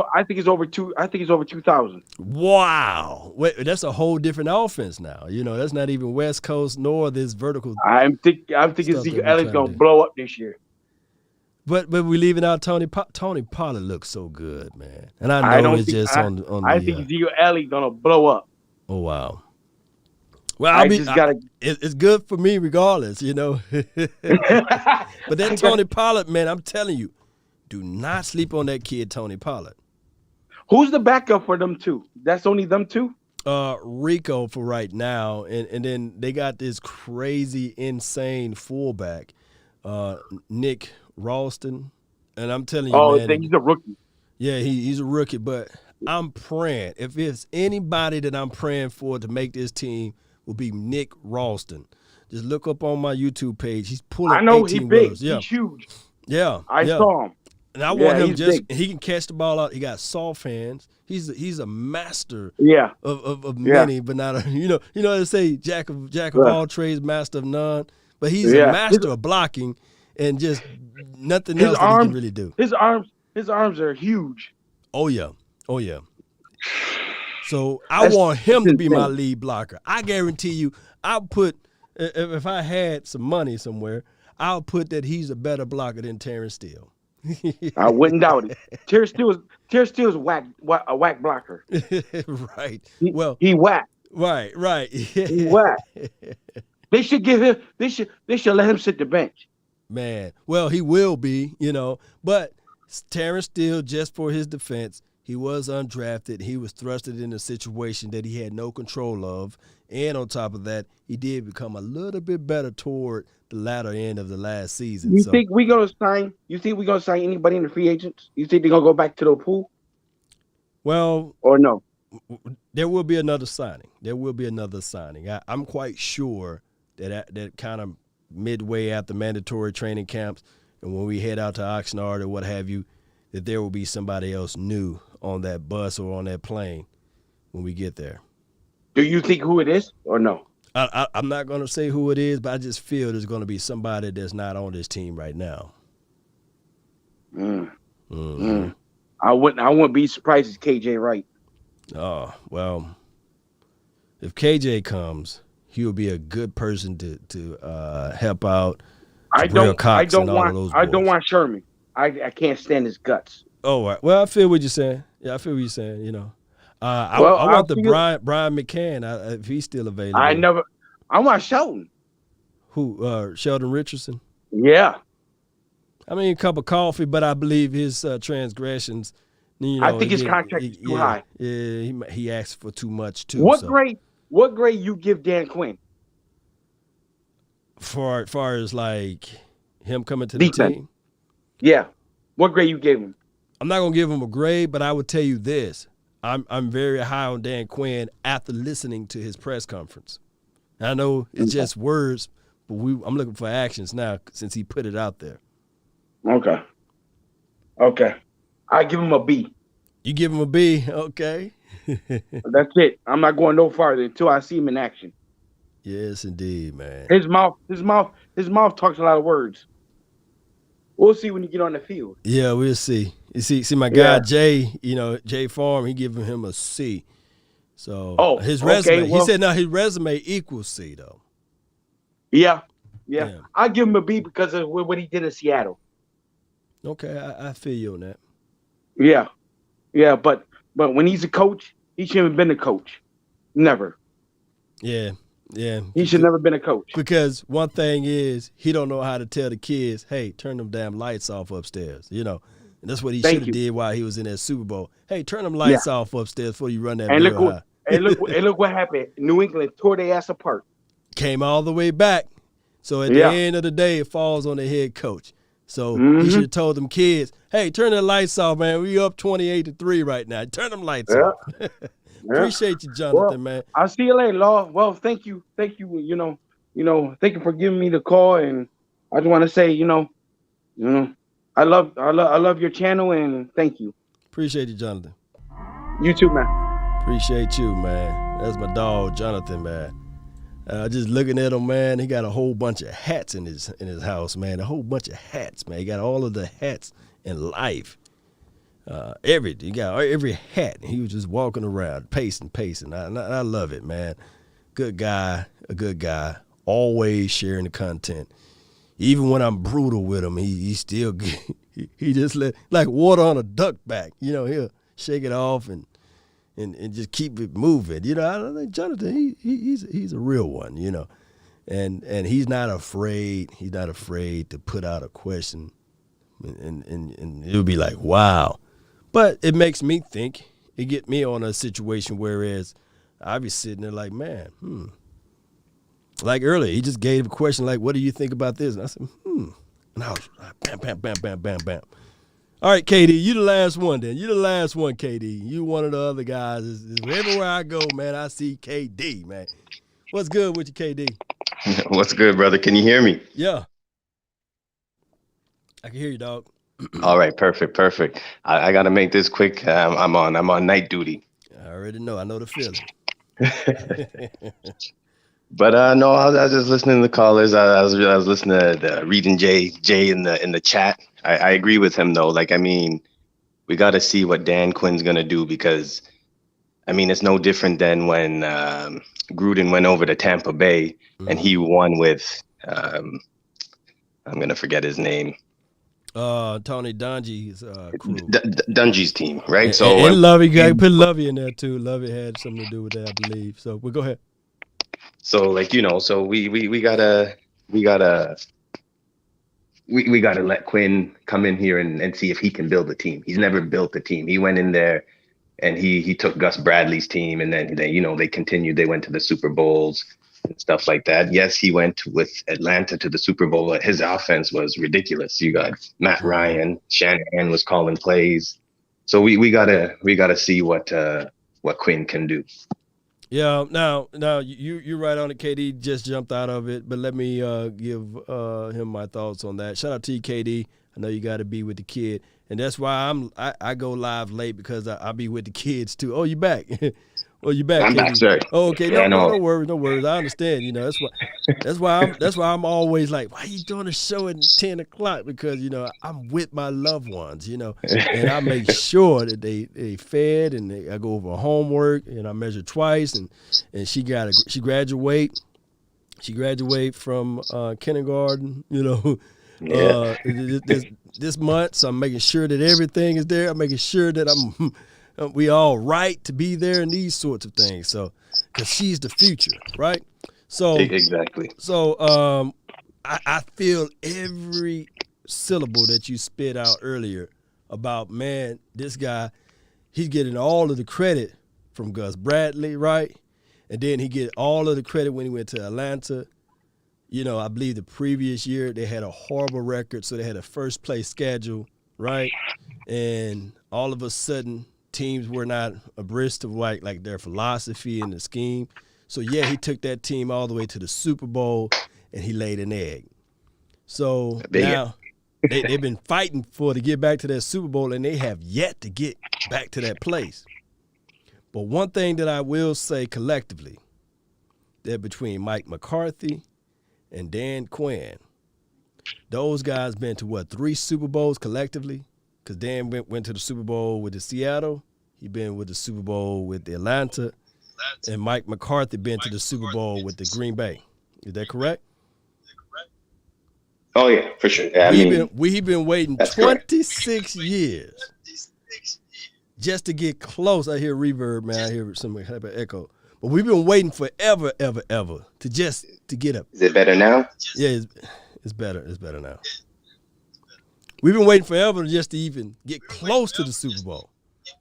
Speaker 8: over 2,000.
Speaker 1: Wow. Wait, that's a whole different offense now. That's not even West Coast nor this vertical.
Speaker 8: I'm thinking Ezekiel Elliott's going to blow up this year.
Speaker 1: But we're leaving out Tony Pollard looks so good, man. And I know it's just on the
Speaker 8: I think Ezekiel Elliott's going to blow up.
Speaker 1: Oh, wow. Well, it's good for me regardless, But that Tony Pollard, man, I'm telling you, do not sleep on that kid, Tony Pollard.
Speaker 8: Who's the backup for them two? That's only them two?
Speaker 1: Rico for right now. And then they got this crazy, insane fullback, Nick Ralston. And I'm telling you, man.
Speaker 8: He's a rookie.
Speaker 1: Yeah, he's a rookie. But I'm praying. If it's anybody that I'm praying for to make this team, will be Nick Ralston. Just look up on my YouTube page. He's pulling 18
Speaker 8: I know he's big.
Speaker 1: Wheelers. Yeah.
Speaker 8: He's huge.
Speaker 1: Yeah.
Speaker 8: I saw him.
Speaker 1: And I want him he can catch the ball out. He got soft hands. He's a master of many, but not a how they say jack of all trades, master of none. But he's a master of blocking and just nothing else that he can really do.
Speaker 8: His arms are huge.
Speaker 1: Oh yeah. So I want him to be my lead blocker. I guarantee you, I'll put if I had some money somewhere, I'll put that he's a better blocker than Terrence Steele.
Speaker 8: I wouldn't doubt it. Terrence Steele's a whack blocker.
Speaker 1: Right.
Speaker 8: He whack.
Speaker 1: Right.
Speaker 8: He whack. They should give him. They should let him sit the bench.
Speaker 1: Man, well, he will be, but Terrence Steele, just for his defense, he was undrafted. He was thrusted in a situation that he had no control of. And on top of that, he did become a little bit better toward the latter end of the last season.
Speaker 8: You think we're gonna sign anybody in the free agents? You think they're gonna go back to the pool?
Speaker 1: Well,
Speaker 8: or no?
Speaker 1: There will be another signing. I'm quite sure that kind of midway after mandatory training camps and when we head out to Oxnard or what have you, that there will be somebody else new on that bus or on that plane when we get there.
Speaker 8: Do you think who it is or no?
Speaker 1: I'm not going to say who it is, but I just feel there's going to be somebody that's not on this team right now.
Speaker 8: I wouldn't be surprised if KJ Wright.
Speaker 1: Oh, well, if KJ comes, he will be a good person to help out. I don't
Speaker 8: want Sherman. I can't stand his guts.
Speaker 1: Oh, right. Well, I feel what you're saying. Yeah, I feel what you're saying, I want the Brian McCann if he's still available.
Speaker 8: I want Shelton.
Speaker 1: Who? Sheldon Richardson?
Speaker 8: Yeah.
Speaker 1: I mean, a cup of coffee, but I believe his transgressions.
Speaker 8: I think his contract is too high.
Speaker 1: Yeah, he asked for too much too.
Speaker 8: What grade you give Dan Quinn?
Speaker 1: Far as like him coming to the team?
Speaker 8: Yeah. What grade you gave him?
Speaker 1: I'm not gonna give him a grade, but I would tell you this. I'm very high on Dan Quinn after listening to his press conference. I know it's just words, but I'm looking for actions now since he put it out there.
Speaker 8: Okay. Okay. I give him a B.
Speaker 1: You give him a B, okay.
Speaker 8: That's it. I'm not going no farther until I see him in action.
Speaker 1: Yes, indeed, man.
Speaker 8: His mouth talks a lot of words. We'll see when you get on the field.
Speaker 1: Yeah, we'll see. You see my guy Jay, Jay Farm, he giving him a C. So his resume, he said his resume equals C though.
Speaker 8: Yeah. I give him a B because of what he did in Seattle.
Speaker 1: Okay, I feel you on that.
Speaker 8: Yeah, but when he's a coach, he shouldn't have been a coach. Never.
Speaker 1: Yeah.
Speaker 8: He should never been a coach.
Speaker 1: Because one thing is he don't know how to tell the kids, hey, turn them damn lights off upstairs. And that's what he should have did while he was in that Super Bowl. Hey, turn them lights off upstairs before you run that bill high.
Speaker 8: And look what happened. New England tore their ass apart.
Speaker 1: Came all the way back. So at the end of the day, it falls on the head coach. So he should have told them kids, hey, turn the lights off, man. We up 28-3 right now. Turn them lights off. Appreciate you, Jonathan, man.
Speaker 8: I'll see you later, Law. Well, thank you. Thank you for giving me the call. And I just want to say, I love your channel and thank you.
Speaker 1: Appreciate you, Jonathan.
Speaker 8: You too, man.
Speaker 1: Appreciate you, man. That's my dog, Jonathan, man. Just looking at him, man, he got a whole bunch of hats in his house, man. A whole bunch of hats, man. He got all of the hats in life. He got every hat. He was just walking around, pacing. I love it, man. Good guy, a good guy. Always sharing the content. Even when I'm brutal with him, he still he just like water on a duck back. He'll shake it off and just keep it moving. I think Jonathan, he's a real one, and he's not afraid. He's not afraid to put out a question, and it'll be like, wow. But it makes me think. It get me on a situation whereas I be sitting there like, man, Like earlier, he just gave a question like, what do you think about this? And I said, And I was bam. All right, KD, you the last one then. You the last one, KD. You one of the other guys. Everywhere I go, man, I see KD, man. What's good with you, KD?
Speaker 9: What's good, brother? Can you hear me?
Speaker 1: Yeah. I can hear you, dog.
Speaker 9: All right, perfect. I got to make this quick. I'm on night duty.
Speaker 1: I already know. I know the feeling.
Speaker 9: But no, I was just listening to the callers. I was listening to reading Jay in the chat. I agree with him though. Like, I mean, we got to see what Dan Quinn's gonna do because, I mean, it's no different than when Gruden went over to Tampa Bay and he won with I'm gonna forget his name.
Speaker 1: Tony Dungy's crew.
Speaker 9: Dungy's team, right?
Speaker 1: And Lovey, you gotta put Lovey in there too. Lovey had something to do with that, I believe. So we'll go ahead.
Speaker 9: So like, so we gotta let Quinn come in here and see if he can build a team. He's never built a team. He went in there and he took Gus Bradley's team and then they continued. They went to the Super Bowls and stuff like that. Yes, he went with Atlanta to the Super Bowl, but his offense was ridiculous. You got Matt Ryan, Shanahan was calling plays. So we gotta see what Quinn can do.
Speaker 1: Yeah, now you're right on it. KD just jumped out of it, but let me give him my thoughts on that. Shout out to you, KD. I know you got to be with the kid, and that's why I go live late because I be with the kids too. Oh, you back? You back?
Speaker 9: I'm
Speaker 1: KD?
Speaker 9: back, sir.
Speaker 1: Oh, okay.
Speaker 9: Yeah,
Speaker 1: no worries. I understand. That's why I'm always like, why are you doing a show at 10 o'clock? Because I'm with my loved ones. And I make sure that they fed and I go over homework and I measure twice and she graduate from kindergarten. This month, so I'm making sure that everything is there. I'm making sure that we all right to be there and these sorts of things. So, because she's the future, right? So
Speaker 9: exactly.
Speaker 1: So I feel every syllable that you spit out earlier about, man, this guy, he's getting all of the credit from Gus Bradley, right? And then he get all of the credit when he went to Atlanta. I believe the previous year they had a horrible record, so they had a first place schedule, right? And all of a sudden, teams were not abreast of like their philosophy and the scheme. So yeah, he took that team all the way to the Super Bowl and he laid an egg. So they've been fighting to get back to that Super Bowl, and they have yet to get back to that place. But one thing that I will say collectively, that between Mike McCarthy and Dan Quinn, those guys been to 3 Super Bowls collectively? Because Dan went to the Super Bowl with the Seattle. He been with the Super Bowl with the Atlanta. And Mike McCarthy been to the Super Bowl with the Green Bay. Is that correct?
Speaker 9: Oh yeah, for sure. Yeah,
Speaker 1: we've been waiting 26 years just to get close. I hear reverb, man. I hear some type of echo. But we've been waiting forever, ever, ever to get up.
Speaker 9: Is it better now?
Speaker 1: Yeah, it's better. It's better now. We've been waiting forever just to even get close to the Super Bowl,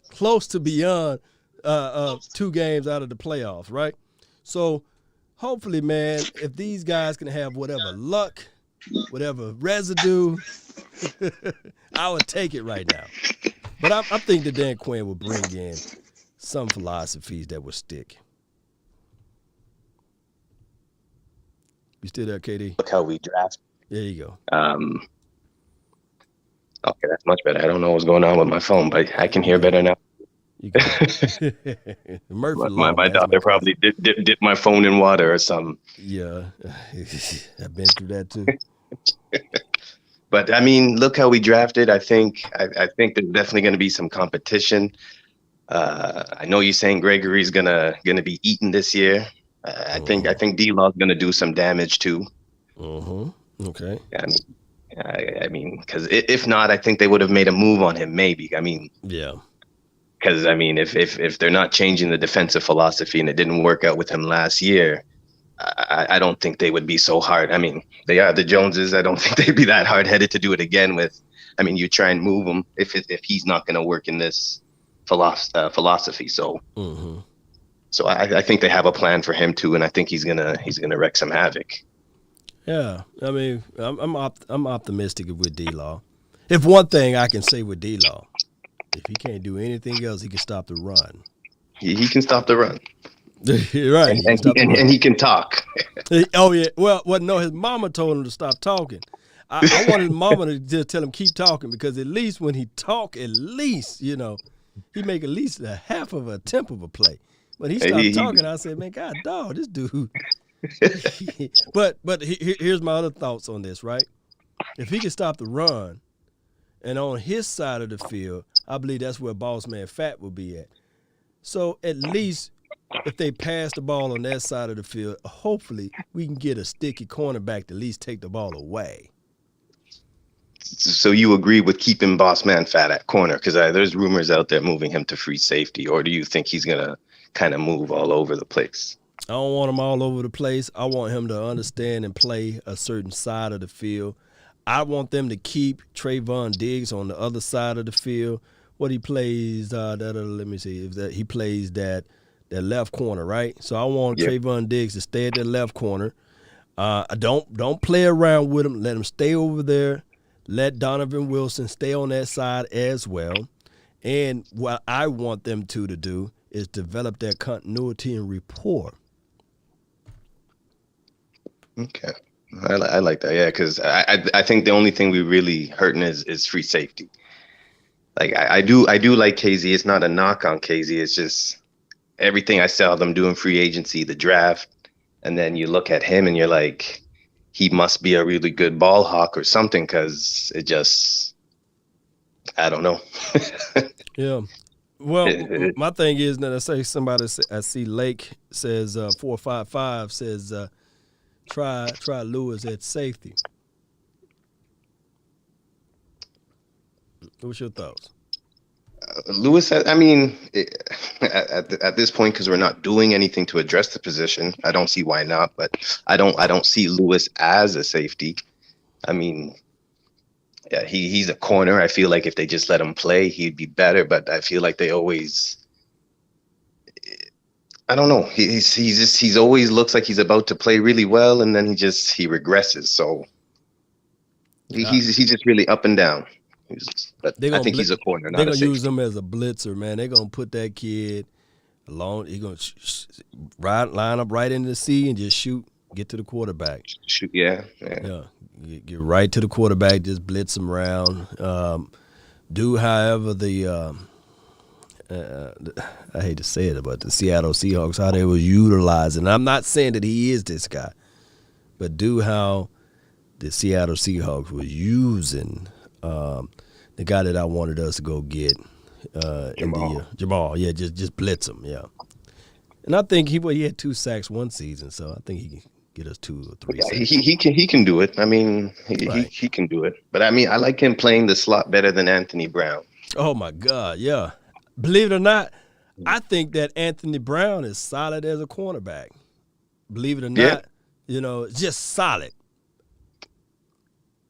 Speaker 1: close to beyond 2 games out of the playoffs, right? So hopefully, man, if these guys can have whatever luck, whatever residue, I would take it right now. But I think that Dan Quinn will bring in some philosophies that will stick. You still there, KD?
Speaker 9: Look how we draft.
Speaker 1: There you go.
Speaker 9: Okay, that's much better. I don't know what's going on with my phone, but I can hear better now.
Speaker 1: Murphy
Speaker 9: my daughter probably dipped my phone in water or something.
Speaker 1: Yeah, I've been through that too.
Speaker 9: But I mean, look how we drafted. I think there's definitely going to be some competition. I know you're saying Gregory's gonna be eaten this year. I think D-Law's gonna do some damage too.
Speaker 1: Okay.
Speaker 9: I mean, because if not, I think they would have made a move on him. Maybe. I mean. Yeah. Because I mean, if they're not changing the defensive philosophy and it didn't work out with him last year, I don't think they would be so hard. I mean, they are the Joneses. I don't think they'd be that hard-headed to do it again with. I mean, you try and move him if he's not going to work in this philosophy. So, so I think they have a plan for him too, and I think he's gonna wreak some havoc.
Speaker 1: Yeah, I mean, I'm optimistic with D-Law. If one thing I can say with D-Law, if he can't do anything else, he can stop the run.
Speaker 9: He can stop the run.
Speaker 1: Right.
Speaker 9: And he can talk.
Speaker 1: Oh, yeah. Well, no, his mama told him to stop talking. I wanted his mama to just tell him keep talking, because at least when he talk, at least, he make at least a half of a attempt of a play. When he stopped talking, I said, man, God dog, this dude. But here's my other thoughts on this, right? If he can stop the run, and on his side of the field, I believe that's where Boss Man Fat will be at. So at least if they pass the ball on that side of the field, hopefully we can get a sticky cornerback to at least take the ball away.
Speaker 9: So you agree with keeping Boss Man Fat at corner? Because there's rumors out there moving him to free safety. Or do you think he's going to kind of move all over the place?
Speaker 1: I don't want him all over the place. I want him to understand and play a certain side of the field. I want them to keep Trayvon Diggs on the other side of the field. What he plays, let me see, he plays that left corner, right? So I want Trayvon Diggs to stay at that left corner. Don't play around with him. Let him stay over there. Let Donovan Wilson stay on that side as well. And what I want them to do is develop that continuity and rapport.
Speaker 9: Okay. I like that, yeah, because I think the only thing we really hurting is free safety. Like I do like KZ. It's not a knock on KZ. It's just everything I saw them do in free agency, the draft, and then you look at him and you're like, he must be a really good ball hawk or something, because it just, I don't know.
Speaker 1: Yeah. Well, my thing is that I see Lake says 455 says try Lewis at safety. What's your thoughts?
Speaker 9: Lewis, I mean, at this point, because we're not doing anything to address the position, I don't see why not. But I don't see Lewis as a safety. I mean, yeah, he's a corner. I feel like if they just let him play, he'd be better. But I feel like they always, I don't know. He's always looks like he's about to play really well, and then he regresses. So he's just really up and down. But I think he's a corner.
Speaker 1: They're gonna use him as a blitzer, man. They're gonna put that kid alone. He's gonna line up right into the C and just shoot, get to the quarterback.
Speaker 9: Shoot, yeah.
Speaker 1: Get right to the quarterback, just blitz him around. However, I hate to say it, but the Seattle Seahawks, how they was utilizing. I'm not saying that he is this guy, but how the Seattle Seahawks was using the guy that I wanted us to go get, Jamal. Yeah, just blitz him. Yeah, and I think he had 2 sacks one season, so I think he can get us 2 or 3 sacks.
Speaker 9: He can do it. I mean, he can do it. But I mean, I like him playing the slot better than Anthony Brown.
Speaker 1: Oh my God, yeah. Believe it or not, I think that Anthony Brown is solid as a cornerback. Believe it or not, just solid.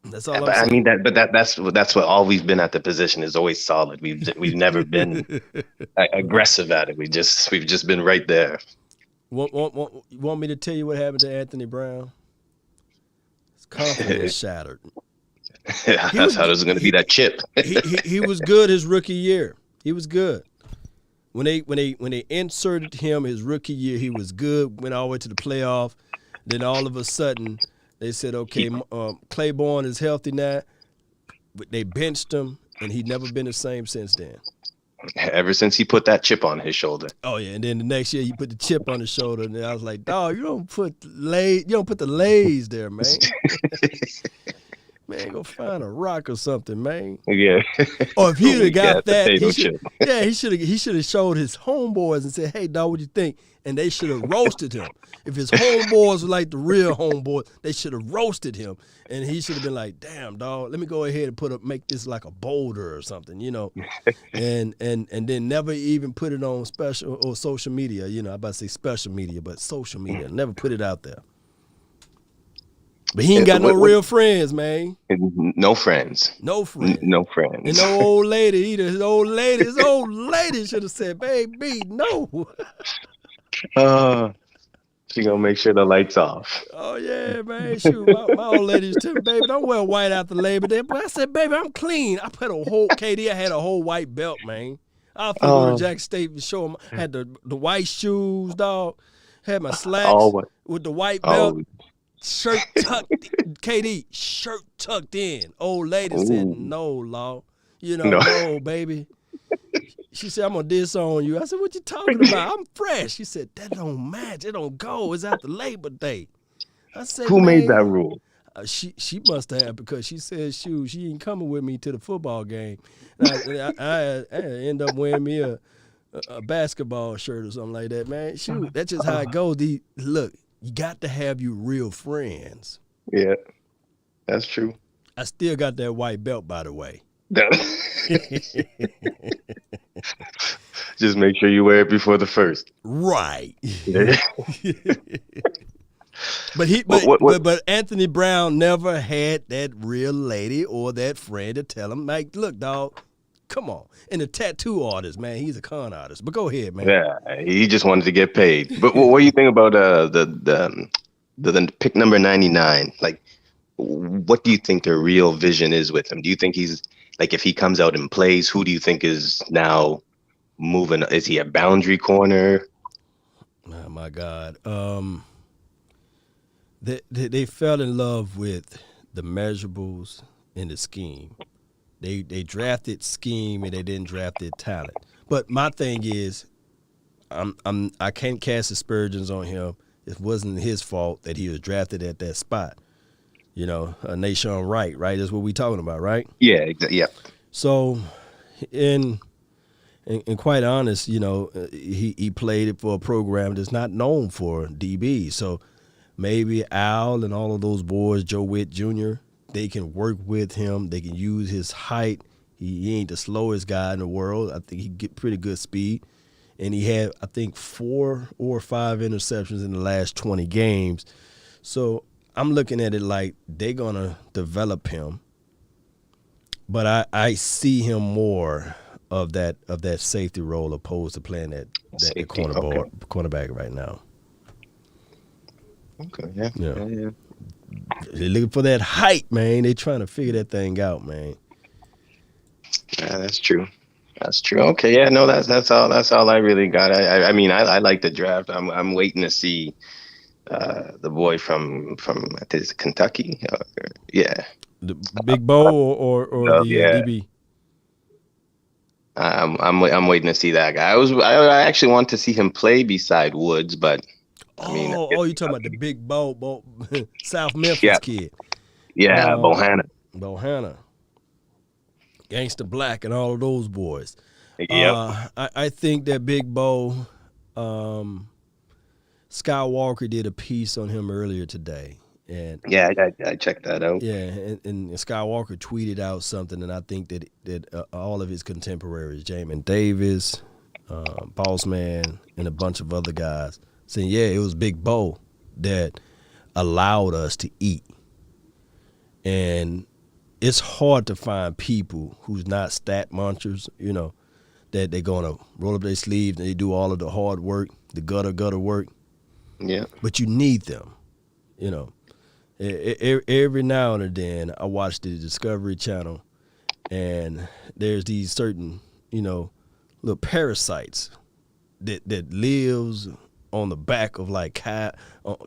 Speaker 1: That's all I'm saying.
Speaker 9: I mean that's what always been at the position is always solid. We've never been aggressive at it. We've just been right there.
Speaker 1: Want me to tell you what happened to Anthony Brown? His confidence shattered.
Speaker 9: Yeah, that's how there's going to be that chip.
Speaker 1: he was good his rookie year. He was good. When they inserted him his rookie year, he was good. Went all the way to the playoff. Then all of a sudden, they said, okay, Claiborne is healthy now. But they benched him, and he'd never been the same since then.
Speaker 9: Ever since he put that chip on his shoulder.
Speaker 1: Oh yeah, and then the next year you put the chip on his shoulder, and I was like, dog, you don't put the lays there, man. Man, go find a rock or something, man.
Speaker 9: Yeah.
Speaker 1: Or if he'd have got that, he should have showed his homeboys and said, hey, dog, what you think? And they should have roasted him. If his homeboys were like the real homeboys, they should have roasted him. And he should have been like, damn, dog, let me go ahead and make this like a boulder or something, and then never even put it on special or social media. I'm about to say special media, but social media. Never put it out there. But he ain't got no real friends, man.
Speaker 9: No friends.
Speaker 1: No friends.
Speaker 9: No friends.
Speaker 1: And no old lady either. His old lady should have said, baby, no.
Speaker 9: She gonna make sure the light's off.
Speaker 1: Oh yeah, man. Shoot, my old lady's telling me, baby, don't wear white after Labor Day. But I said, baby, I'm clean. I had a whole white belt, man. I flew to Jack State and show him. I had the white shoes, dog. Had my slacks with the white belt. Shirt tucked, KD, shirt tucked in. Old lady said, no, Law. No, baby. She said, I'm going to diss on you. I said, what you talking about? I'm fresh. She said, that don't match. It don't go. It's after Labor Day. I said,
Speaker 9: who made that rule?
Speaker 1: She must have, because she said, shoot, she ain't coming with me to the football game. And I end up wearing me a basketball shirt or something like that, man. Shoot, that's just how it goes. Look, you got to have you real friends.
Speaker 9: Yeah, that's true.
Speaker 1: I still got that white belt, by the way.
Speaker 9: Just make sure you wear it before the first.
Speaker 1: Right. But Anthony Brown never had that real lady or that friend to tell him, like, look, dog, come on. And the tattoo artist, man, he's a con artist. But go ahead, man.
Speaker 9: Yeah, he just wanted to get paid. But what do you think about the pick number 99? Like, what do you think the real vision is with him? Do you think he's, like, if he comes out and plays, who do you think is now moving? Is he a boundary corner?
Speaker 1: Oh, my God. They fell in love with the measurables and the scheme. They drafted scheme and they didn't draft their talent. But my thing is, I can't cast aspersions on him. It wasn't his fault that he was drafted at that spot. Nation right? That's what we talking about, right?
Speaker 9: Yeah, exactly. Yeah.
Speaker 1: So, and quite honest, he played it for a program that's not known for DB. So maybe Al and all of those boys, Joe Witt Jr., they can work with him. They can use his height. He ain't the slowest guy in the world. I think he get pretty good speed. And he had, I think, 4 or 5 interceptions in the last 20 games. So I'm looking at it like they're going to develop him. But I see him more of that safety role opposed to playing that cornerback right now.
Speaker 9: Okay, yeah.
Speaker 1: They're looking for that height, man. They're trying to figure that thing out, man.
Speaker 9: Yeah, that's true. That's true. Okay, yeah, no, that's all I really got. I mean, I like the draft. I'm waiting to see the boy from I think it's Kentucky. Yeah,
Speaker 1: The Big Bo or the
Speaker 9: yeah.
Speaker 1: DB.
Speaker 9: I'm waiting to see that guy. I actually want to see him play beside Woods, but I mean,
Speaker 1: You talking about the Big Bo South Memphis
Speaker 9: yeah,
Speaker 1: kid?
Speaker 9: yeah, Bohanna.
Speaker 1: Bohanna, Gangsta Black, and all of those boys.
Speaker 9: Yep.
Speaker 1: I think that Big Bo, Skywalker did a piece on him earlier today, and
Speaker 9: yeah, I checked that out.
Speaker 1: Yeah, and Skywalker tweeted out something, and I think that all of his contemporaries, Jamin Davis, Boss Man, and a bunch of other guys, saying, yeah, it was Big Bo that allowed us to eat. And it's hard to find people who's not stat munchers, that they're going to roll up their sleeves and they do all of the hard work, the gutter work.
Speaker 9: Yeah.
Speaker 1: But you need them, Every now and then I watch the Discovery Channel, and there's these certain, little parasites that lives on the back of like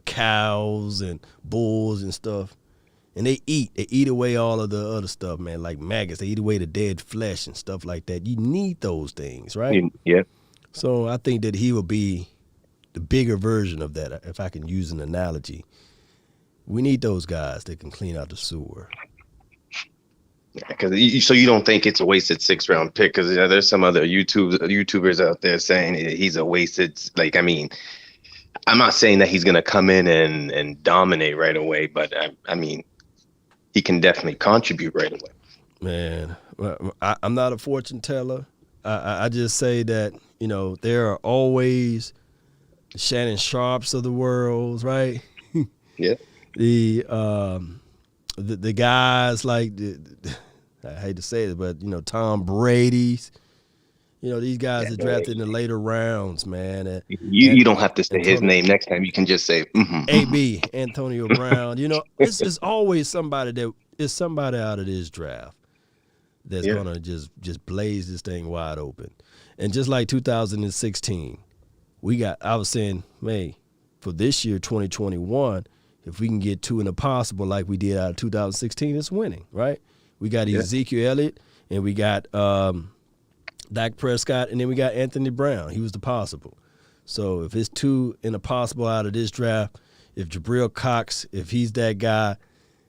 Speaker 1: cows and bulls and stuff. And they eat away all of the other stuff, man, like maggots. They eat away the dead flesh and stuff like that. You need those things, right?
Speaker 9: Yeah.
Speaker 1: So I think that he will be the bigger version of that, if I can use an analogy. We need those guys that can clean out the sewer.
Speaker 9: Because so you don't think it's a wasted 6th-round pick? Because there's some other YouTubers out there saying he's a wasted. Like, I mean, I'm not saying that he's going to come in and dominate right away, but I mean, he can definitely contribute right away.
Speaker 1: Man, I'm not a fortune teller. I just say that, there are always Shannon Sharps of the world, right?
Speaker 9: Yeah.
Speaker 1: The guys like I hate to say it, but Tom Brady's, these guys are drafted in the later rounds, man.
Speaker 9: You don't have to say his name next time. You can just say
Speaker 1: AB Antonio Brown. It's always somebody out of this draft that's gonna just blaze this thing wide open. And just like 2016, I was saying, hey, for this year 2021. If we can get two in the possible like we did out of 2016, it's winning, right? We got Ezekiel Elliott, and we got Dak Prescott, and then we got Anthony Brown. He was the possible. So if it's two in the possible out of this draft, if Jabril Cox, if he's that guy,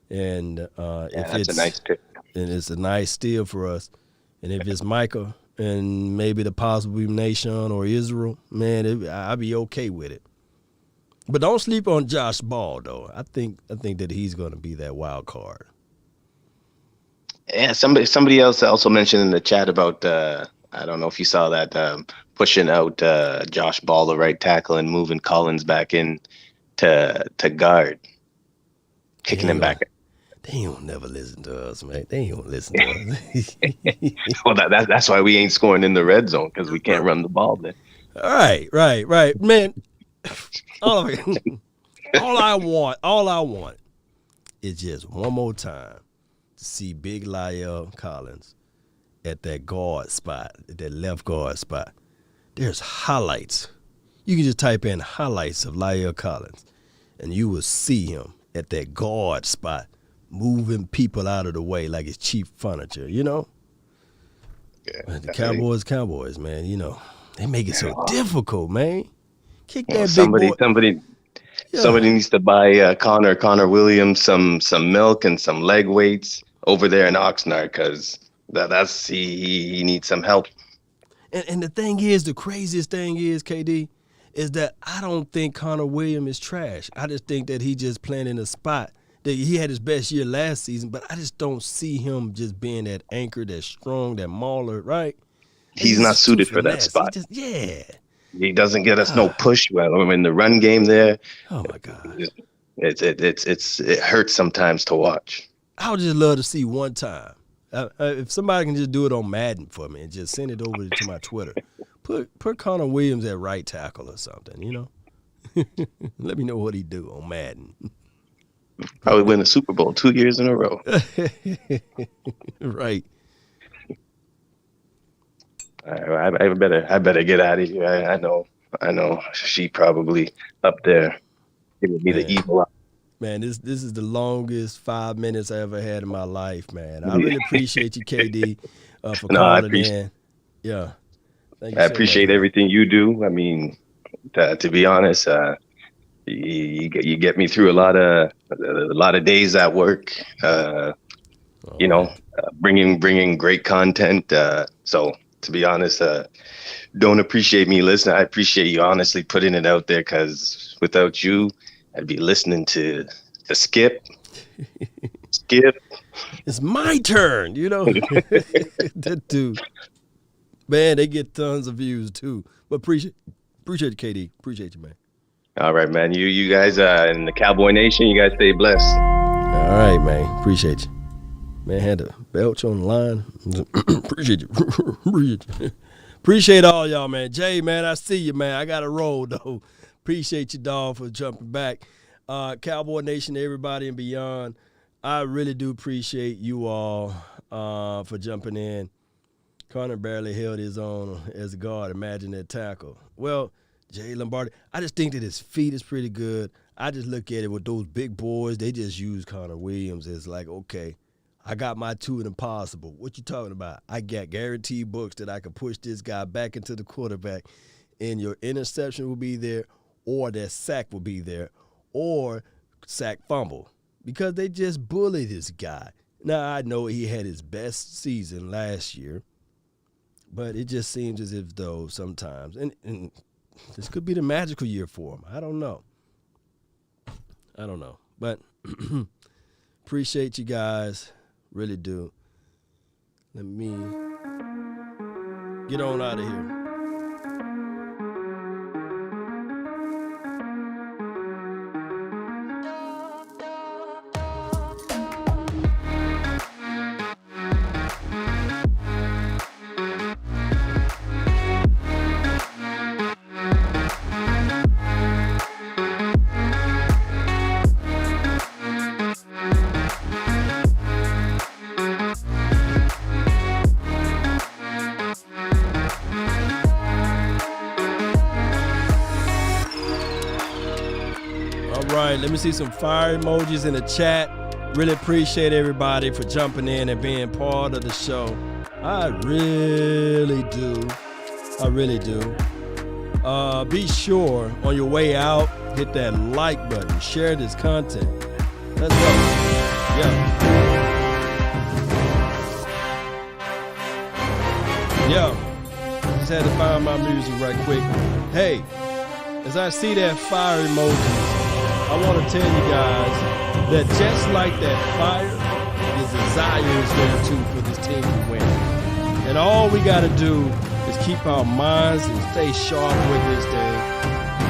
Speaker 1: and if it's
Speaker 9: a nice pick,
Speaker 1: and it's a nice steal for us, and if it's Micah and maybe the possible Nation or Israel, man, I'd be okay with it. But don't sleep on Josh Ball, though. I think that he's going to be that wild card.
Speaker 9: Yeah, somebody else also mentioned in the chat about I don't know if you saw that pushing out Josh Ball, the right tackle, and moving Collins back in to guard, kicking him back.
Speaker 1: They ain't gonna never listen to us, man. They ain't gonna listen to us.
Speaker 9: Well, that's why we ain't scoring in the red zone, because we can't run the ball then.
Speaker 1: Right, man. All I want is just one more time to see Big Lyle Collins at that guard spot, at that left guard spot. There's highlights. You can just type in highlights of Lyle Collins, and you will see him at that guard spot, moving people out of the way like it's cheap furniture,
Speaker 9: Yeah,
Speaker 1: the Cowboys, man, they make it so difficult, man. Kick that big boy.
Speaker 9: Somebody needs to buy Connor Williams some milk and some leg weights over there in Oxnard, because he needs some help.
Speaker 1: And the thing is, the craziest thing is, KD, is that I don't think Connor Williams is trash. I just think that he just playing in a spot that he had his best year last season, but I just don't see him just being that anchor, that strong, that mauler, right?
Speaker 9: He's not suited for that spot. He doesn't get us no push. Well, in the run game there.
Speaker 1: Oh my God.
Speaker 9: It hurts sometimes to watch.
Speaker 1: I would just love to see one time. If somebody can just do it on Madden for me and just send it over to my Twitter, put Connor Williams at right tackle or something, Let me know what he do on Madden.
Speaker 9: Probably win the Super Bowl 2 years in a row.
Speaker 1: Right.
Speaker 9: I better get out of here. I know she probably up there giving me the evil eye.
Speaker 1: Man, this is the longest 5 minutes I ever had in my life, man. I really appreciate you, KD, for calling in. Yeah. Thank you
Speaker 9: I appreciate everything you do. I mean, to be honest, you get me through a lot of days at work. Bringing great content. So to be honest, don't appreciate me listening. I appreciate you honestly putting it out there, because without you, I'd be listening to the Skip.
Speaker 1: It's my turn, That dude. Man, they get tons of views too. But appreciate you, KD. Appreciate you, man.
Speaker 9: All right, man. You guys in the Cowboy Nation, you guys stay blessed.
Speaker 1: All right, man. Appreciate you. Man, had to belch on the line. Appreciate you. Appreciate all y'all, man. Jay, man, I see you, man. I got to roll, though. Appreciate you, dog, for jumping back. Cowboy Nation, everybody and beyond, I really do appreciate you all for jumping in. Connor barely held his own as a guard. Imagine that tackle. Well, Jay Lombardi, I just think that his feet is pretty good. I just look at it with those big boys. They just use Connor Williams as like, okay, I got my two and impossible. What you talking about? I got guaranteed books that I can push this guy back into the quarterback, and your interception will be there, or that sack will be there, or sack fumble, because they just bullied this guy. Now, I know he had his best season last year, but it just seems as if though sometimes, and this could be the magical year for him. I don't know. But appreciate you guys. Really do. Let me get on out of here. Let me see some fire emojis in the chat. Really appreciate everybody for jumping in and being part of the show. I really do. Be sure on your way out, hit that like button, share this content. Let's go. Yo, just had to find my music right quick. Hey, as I see that fire emoji, I want to tell you guys that just like that fire, the desire is there too for this team to win. And all we got to do is keep our minds and stay sharp with this thing.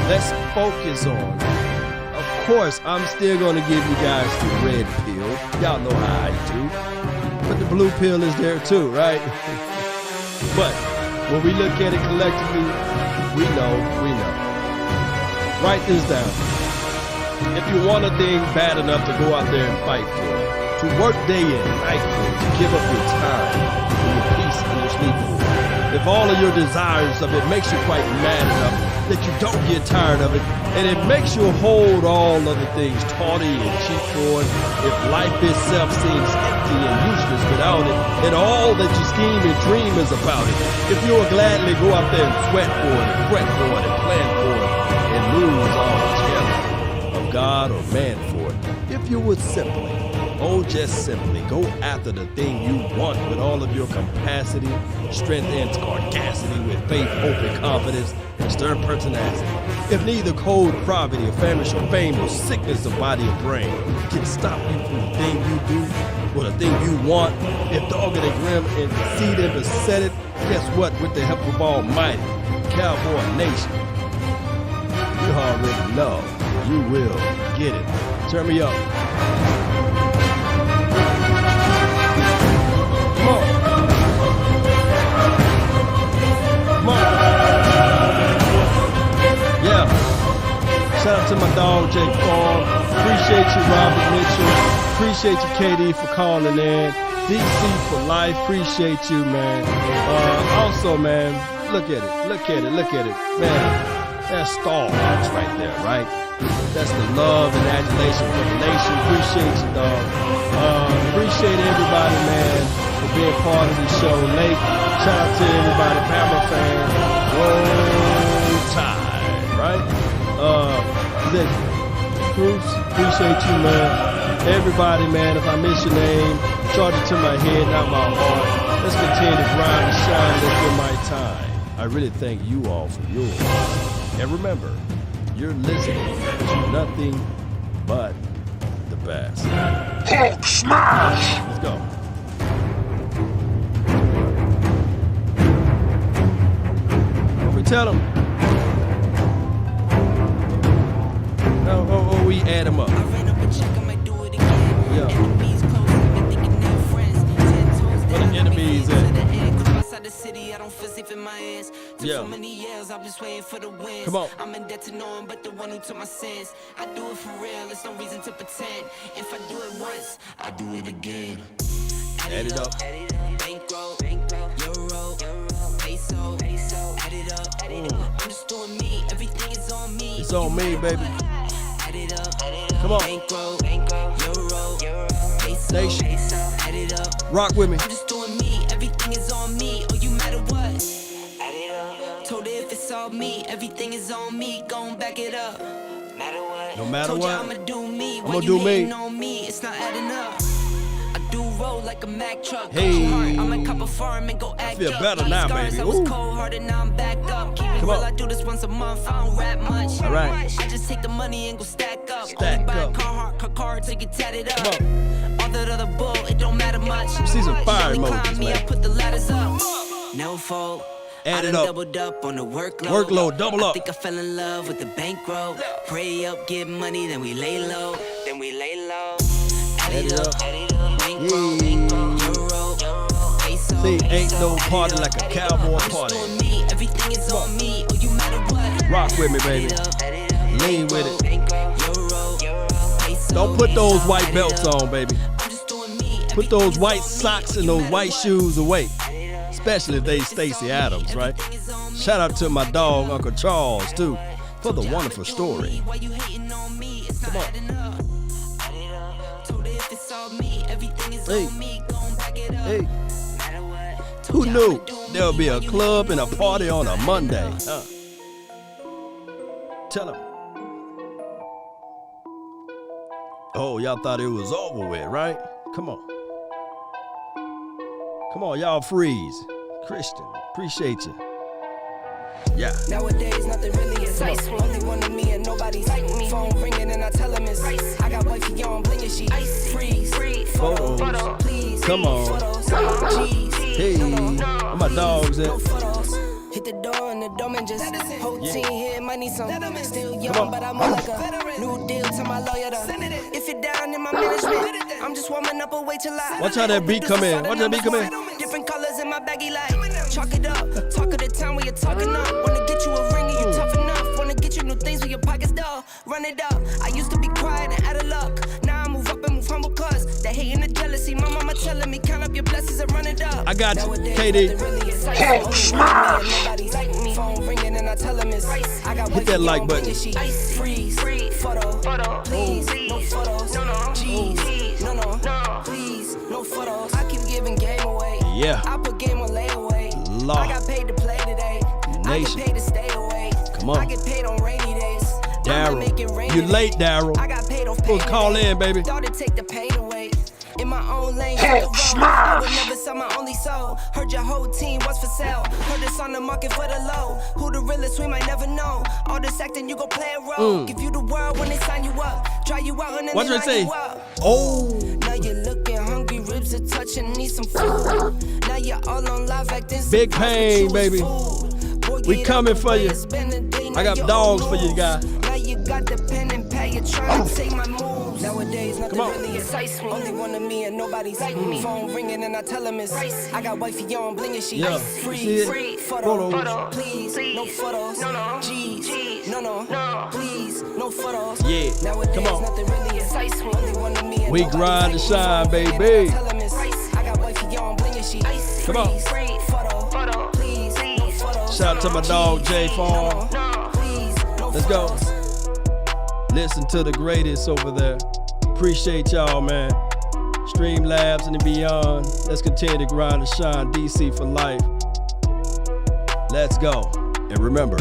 Speaker 1: Let's focus on it. Of course, I'm still going to give you guys the red pill. Y'all know how I do. But the blue pill is there too, right? But when we look at it collectively, we know. Write this down. If you want a thing bad enough to go out there and fight for it, to work day and night for it, to give up your time and your peace and your sleep for it, if all of your desires of it makes you quite mad enough that you don't get tired of it, and it makes you hold all other things tawny and cheap for it, if life itself seems empty and useless without it, and all that you scheme and dream is about it, if you will gladly go out there and sweat for it, and fret for it, and plan for it, and lose all together, God or man for it, if you would simply, just simply go after the thing you want with all of your capacity, strength, and scarcity, with faith, hope, and confidence, and stern pertinacity. If neither cold, poverty, or famish, or fame, or sickness of body or brain can stop you from the thing you do or the thing you want, if dogged and grim and conceit and beset it, guess what? With the help of Almighty, Cowboy Nation, you already know. You will get it. Turn me up. Come on. Yeah. Shout out to my dog, Jake Paul. Appreciate you, Robert Mitchell. Appreciate you, KD, for calling in. DC for life. Appreciate you, man. Also, man, look at it. Man. That's stars right there, right? That's the love and adulation for the nation. Appreciate you, dog. Appreciate everybody, man, for being part of the show. Late, shout out to everybody, Bama fans. Roll Tide, right? Bruce, appreciate you, man. Everybody, man, if I miss your name, charge it to my head, not my heart. Let's continue to grind and shine. Let's get my time. I really thank you all for yours. And remember, you're listening to nothing but the best.
Speaker 4: Hulk smash!
Speaker 1: Let's go. Tell them. Oh, we add them up. Yeah. Where the enemies at? Yeah. Come on.
Speaker 10: I'm in debt to no one but the one who took my sins. I do it for real, there's no reason to pretend. If I do it once, I do it again.
Speaker 1: Add it up.
Speaker 10: Bankroll, euro, peso, add it up. I'm just doing me, everything is on me.
Speaker 1: It's on me, baby.
Speaker 10: Add it up.
Speaker 1: Come on.
Speaker 10: Bankroll, euro, peso,
Speaker 1: Nation.
Speaker 10: add it up.
Speaker 1: Rock with me.
Speaker 10: I'm just doing me, everything is on me. Oh, you matter what? Add it up. Told her if it's all me, everything is on me. Gon' back it up. Matter what?
Speaker 1: No matter
Speaker 10: Told
Speaker 1: what.
Speaker 10: you I'ma do me.
Speaker 1: I'ma do me.
Speaker 10: On me, it's not adding up. I do roll like a Mack truck.
Speaker 1: Hey.
Speaker 10: I might cop a farm and go act
Speaker 1: feel
Speaker 10: up.
Speaker 1: better now, baby.
Speaker 10: I was
Speaker 1: Ooh.
Speaker 10: cold-hearted, now I'm backed up. Keep it
Speaker 1: Come
Speaker 10: real,
Speaker 1: on.
Speaker 10: I do this once a month. I don't rap much.
Speaker 1: All right.
Speaker 10: I just take the money and go stack up.
Speaker 1: Stack
Speaker 10: Only buy
Speaker 1: up.
Speaker 10: a car till you tatted up.
Speaker 1: Come
Speaker 10: All that other bull, it don't matter much.
Speaker 1: See some fire
Speaker 10: She only
Speaker 1: emojis,
Speaker 10: climb me,
Speaker 1: man.
Speaker 10: I put the ladders up. No fault.
Speaker 1: Add
Speaker 10: I
Speaker 1: it
Speaker 10: done
Speaker 1: up.
Speaker 10: doubled up on the workload.
Speaker 1: Workload, double
Speaker 10: I
Speaker 1: up.
Speaker 10: think I fell in love with the bankroll. Pray up, get money, then we lay low. Add it up. Bankroll, euro, peso.
Speaker 1: See, ain't no party like a cowboy party.
Speaker 10: On me, everything is on me. Oh, you matter what?
Speaker 1: Rock with me, baby. Lean with it.
Speaker 10: Euro, peso.
Speaker 1: Don't put those white belts on, baby.
Speaker 10: I'm just doing me.
Speaker 1: Put those white socks and those white shoes away. Especially if they Stacey Adams, right? Shout out to my dog, Uncle Charles, too, for the wonderful story. Come on. Hey. Hey. Who knew there would be a club and a party on a Monday? Tell them. Oh, y'all thought it was over with, right? Come on. Come on, y'all freeze. Christian, appreciate you. Yeah.
Speaker 10: Nowadays, nothing really is ice. Only one of me and nobody's like me. Phone ringing and I tell him it's ice. I got wifey on blinging, she freeze.
Speaker 1: Photos.
Speaker 10: Please.
Speaker 1: Come on. Hey, where my dogs at?
Speaker 10: Hit the door and the dome and just whole
Speaker 1: Yeah.
Speaker 10: team here might need some. Still
Speaker 1: Come
Speaker 10: young,
Speaker 1: on.
Speaker 10: but I'm like a new deal to my lawyer. If you're down in my management, I'm just warming up a way till I.
Speaker 1: Watch how that beat come in. Watch that beat come in.
Speaker 10: Different colors in my baggy light. Chalk it up. Talk of the town where you're talking up. Wanna get you a ring and you tough enough. Wanna get you new things with your pockets dull. Run it up. I used to be quiet and out of luck. Now I move up and move humble cause the hate and the jealousy. My mama telling me count up your blessings and run it up.
Speaker 1: I got you,
Speaker 10: Nowadays,
Speaker 1: KD.
Speaker 10: nothing really is ice. Only one me and nobody's like me. Phone ringing and I tell him it's ice. I got
Speaker 1: Hit that
Speaker 10: wifey
Speaker 1: like
Speaker 10: on
Speaker 1: button.
Speaker 10: blinging, she freeze. Photo. Please. No photos. Jeez. No. Please. No photos. I keep giving game away.
Speaker 1: Yeah.
Speaker 10: I put game on layaway.
Speaker 1: Law.
Speaker 10: I got paid to play today. I
Speaker 1: Nation.
Speaker 10: get paid to stay away.
Speaker 1: Come on.
Speaker 10: I get paid on rainy days.
Speaker 1: Daryl. You late, Daryl.
Speaker 10: I got paid on
Speaker 1: We'll call in, baby.
Speaker 10: Thought to take the pain away. In my own lane,
Speaker 4: Hulk
Speaker 10: hit the road. I
Speaker 4: smash!
Speaker 10: would never sell my only soul. Heard your whole team was for sale. Heard it's on the market for the low. Who the realest, we might never know. All this acting, you gon' play a role. Give you the world when they sign you up. Try you out and then
Speaker 1: What's
Speaker 10: they
Speaker 1: it
Speaker 10: line
Speaker 1: say?
Speaker 10: you up.
Speaker 1: Oh.
Speaker 10: Now you're looking hungry, ribs are touching, need some food. Now you're all on live acting.
Speaker 1: Big pain, baby. We coming for you. I got dogs for you, guys.
Speaker 10: Now you got the pen and pad, you're trying to take my moves. Nowadays, nothing
Speaker 1: Come on.
Speaker 10: really excites me. Only one of me and nobody's like me. Phone ringing and I tell him it's ice. I got wifey on blinging, she
Speaker 1: Yeah. See it?
Speaker 10: free. Photo.
Speaker 1: Photos.
Speaker 10: Please, no photos. G's. No. Please, no photos.
Speaker 1: Yeah.
Speaker 10: Nowadays,
Speaker 1: Come on.
Speaker 10: nothing really excites me. Only one of me and
Speaker 1: We
Speaker 10: nobody's
Speaker 1: grind
Speaker 10: like
Speaker 1: to
Speaker 10: me.
Speaker 1: shine,
Speaker 10: Phone ringing and
Speaker 1: baby.
Speaker 10: I tell him it's ice. I got wifey on blinging, she
Speaker 1: Come on.
Speaker 10: Photo. Please, no photos.
Speaker 1: Shout out to my dog, J Farm.
Speaker 10: Please,
Speaker 1: Let's go. Listen to the greatest over there. Appreciate y'all, man. Streamlabs and beyond. Let's continue to grind and shine. DC for life. Let's go. And remember,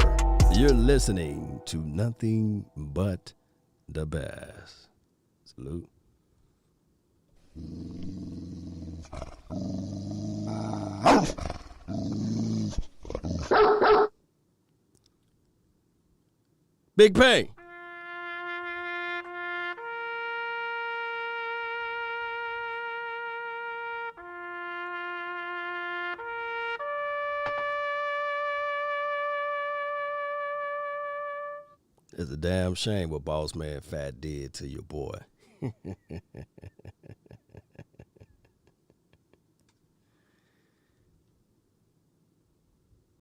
Speaker 1: you're listening to nothing but the best. Salute. Big Pay. It's a damn shame what Boss Man Fat did to your boy.